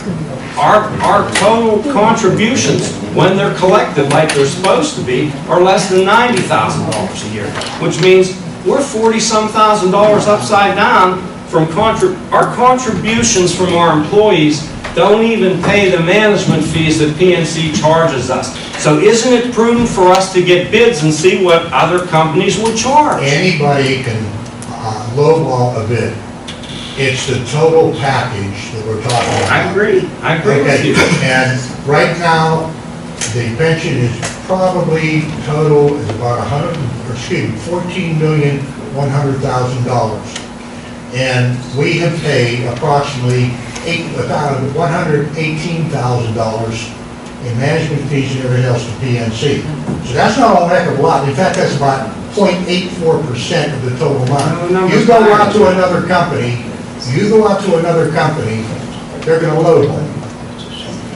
[SPEAKER 1] Our total contributions, when they're collected like they're supposed to be, are less than $90,000 a year, which means we're 40-some thousand dollars upside down from our contributions from our employees don't even pay the management fees that PNC charges us. So isn't it prudent for us to get bids and see what other companies will charge?
[SPEAKER 3] Anybody can lowball a bid. It's the total package that we're talking about.
[SPEAKER 1] I agree with
[SPEAKER 3] Okay,
[SPEAKER 1] you.
[SPEAKER 3] and right now, the pension is probably total is about $14,100,000. And we have paid approximately $118,000 in management fees and everything else to PNC. So that's not a heck of a lot. In fact, that's about 0.84% of the total amount. You go out to another company, they're gonna lowball.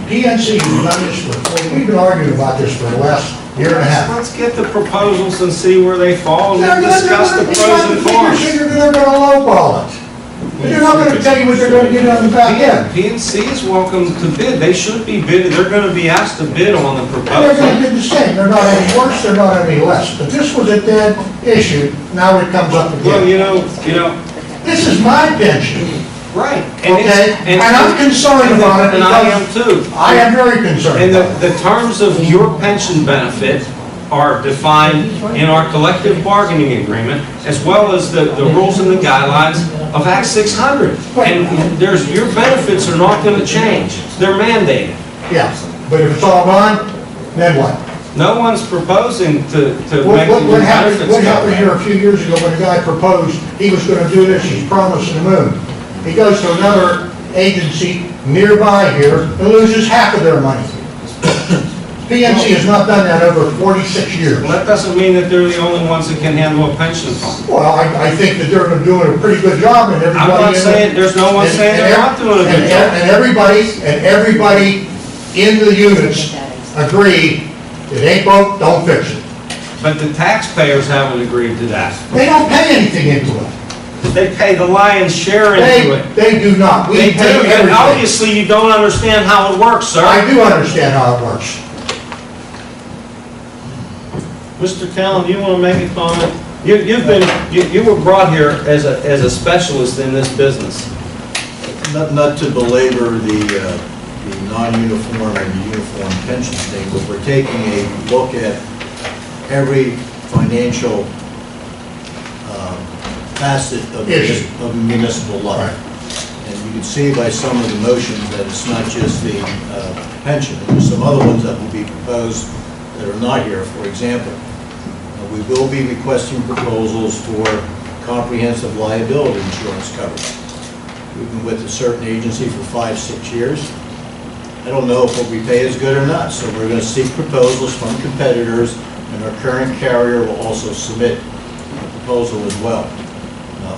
[SPEAKER 3] PNC has done this for, we've been arguing about this for the last year and a half.
[SPEAKER 1] Let's get the proposals and see where they fall and then discuss the pros and cons.
[SPEAKER 3] They're gonna lowball it. They're not gonna tell you what they're gonna get on the back end.
[SPEAKER 1] PNC is welcome to bid. They should be bidding. They're going to be asked to bid on the
[SPEAKER 3] And they're
[SPEAKER 1] proposal.
[SPEAKER 3] gonna bid the same. They're not any worse, they're not any less. But this was a dead issue. Now it comes up
[SPEAKER 1] Well,
[SPEAKER 3] again. This is my pension.
[SPEAKER 1] Right.
[SPEAKER 3] Okay? And I'm concerned about it
[SPEAKER 1] And I am
[SPEAKER 3] because
[SPEAKER 1] too.
[SPEAKER 3] I am very concerned
[SPEAKER 1] And
[SPEAKER 3] about it.
[SPEAKER 1] the terms of your pension benefit are defined in our collective bargaining agreement, as well as the rules and the guidelines of Act 600. And your benefits are not going to change. They're mandated.
[SPEAKER 3] Yeah, but if it's all gone, then what?
[SPEAKER 1] No one's proposing to make the
[SPEAKER 3] What happened
[SPEAKER 1] benefits
[SPEAKER 3] here
[SPEAKER 1] go.
[SPEAKER 3] a few years ago when a guy proposed he was gonna do this, he's promising the moon. He goes to another agency nearby here and loses half of their money. PNC has not done that over 46 years.
[SPEAKER 1] Well, that doesn't mean that they're the only ones that can handle a pension fund.
[SPEAKER 3] Well, I think that they're doing a pretty good job and everybody.
[SPEAKER 1] I'm not saying, there's no one saying they're not doing a good job.
[SPEAKER 3] And everybody in the units agree, it ain't broke, don't fix it.
[SPEAKER 1] But the taxpayers haven't agreed to that.
[SPEAKER 3] They don't pay anything into it.
[SPEAKER 1] They pay the lion's share into it.
[SPEAKER 3] They do not. We
[SPEAKER 1] They
[SPEAKER 3] pay
[SPEAKER 1] do, and
[SPEAKER 3] everything.
[SPEAKER 1] obviously you don't understand how it works, sir.
[SPEAKER 3] I do understand how it works.
[SPEAKER 1] Mr. Callen, do you want to make a comment? You were brought here as a specialist in this business.
[SPEAKER 8] Not to belabor the non-uniform and the uniform pension thing, but we're taking a look at every financial facet of municipal life. And you can see by some of the motions that it's not just the pension. There's some other ones that will be proposed that are not here. For example, we will be requesting proposals for comprehensive liability insurance coverage. We've been with a certain agency for 5-6 years. I don't know if what we pay is good or not, so we're gonna seek proposals from competitors, and our current carrier will also submit a proposal as well.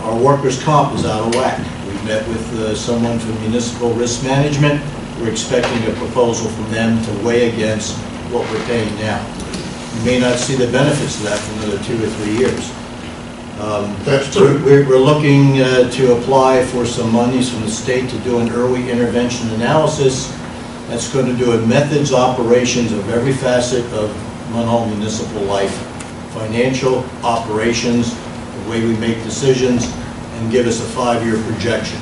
[SPEAKER 8] Our workers' comp is out of whack. We've met with someone from Municipal Risk Management. We're expecting a proposal from them to weigh against what we're paying now. You may not see the benefits of that for another 2 or 3 years.
[SPEAKER 3] That's true.
[SPEAKER 8] We're looking to apply for some monies from the state to do an early intervention analysis. That's going to do a methods operations of every facet of Munhall municipal life, financial, operations, the way we make decisions, and give us a 5-year projection.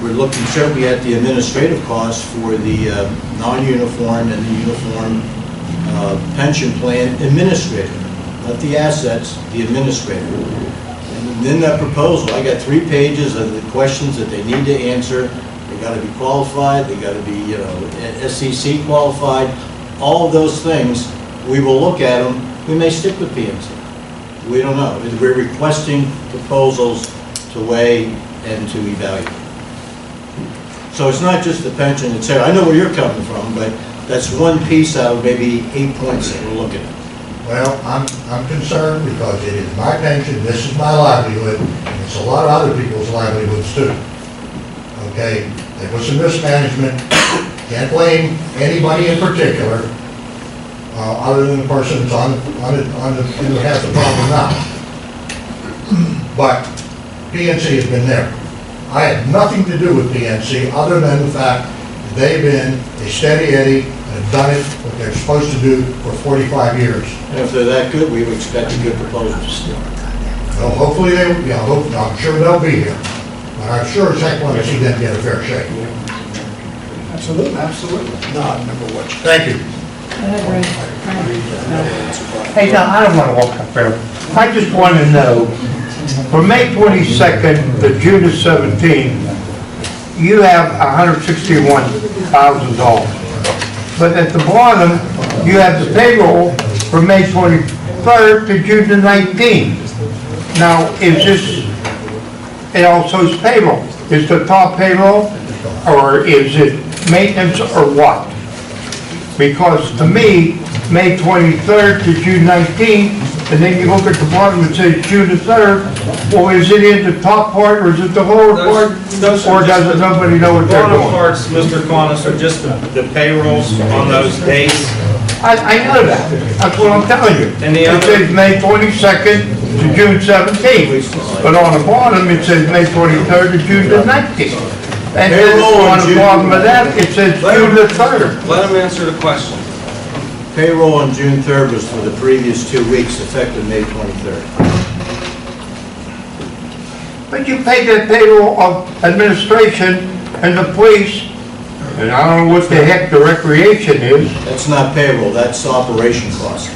[SPEAKER 8] We're looking certainly at the administrative costs for the non-uniform and the uniform pension plan administrator, not the assets, the administrator. And in that proposal, I got 3 pages of the questions that they need to answer. They got to be qualified, they got to be, SEC qualified, all of those things. We will look at them. We may stick with PNC. We don't know. We're requesting proposals to weigh and to evaluate. So it's not just the pension, etc. I know where you're coming from, but that's one piece out of maybe 8 points that we're looking at.
[SPEAKER 3] Well, I'm concerned because it is my pension, this is my livelihood, and it's a lot of other people's livelihoods too. Okay, there was some mismanagement, can't blame anybody in particular, other than the person that's who has the problem now. But PNC has been there. I have nothing to do with PNC other than the fact that they've been a steady Eddie and have done it what they're supposed to do for 45 years.
[SPEAKER 8] And if they're that good, we would expect a good proposal.
[SPEAKER 3] Well, hopefully they, I'm sure they'll be here. But I'm sure as heck want to see them get a fair shake.
[SPEAKER 9] Absolutely. Absolutely.
[SPEAKER 3] No, I remember what. Thank you.
[SPEAKER 13] Hey, now, I don't want to walk up there. I just want to know, from May 22nd to June of 17, you have $161,000. But at the bottom, you have the payroll from May 23rd to June of 19. Now, is this, it also is payroll? Is the top payroll, or is it maintenance, or what? Because to me, May 23rd to June 19, and then you look at the bottom and say June the 3rd, well, is it in the top part, or is it the lower part? Or does nobody know what they're doing?
[SPEAKER 1] Bottom parts, Mr. Cornish, are just the payrolls on those dates.
[SPEAKER 13] I know that. That's what I'm telling you.
[SPEAKER 1] And the
[SPEAKER 13] It
[SPEAKER 1] other-
[SPEAKER 13] says May 22nd to June 17th, but on the bottom, it says May 23rd to June the 19th. And then on the bottom of that, it says June the 3rd.
[SPEAKER 1] Let him answer the question.
[SPEAKER 8] Payroll on June 3rd was for the previous 2 weeks, effective May 23rd.
[SPEAKER 13] But you pay the payroll of administration and the police, and I don't know what the heck the recreation is.
[SPEAKER 8] That's not payroll, that's operation costs.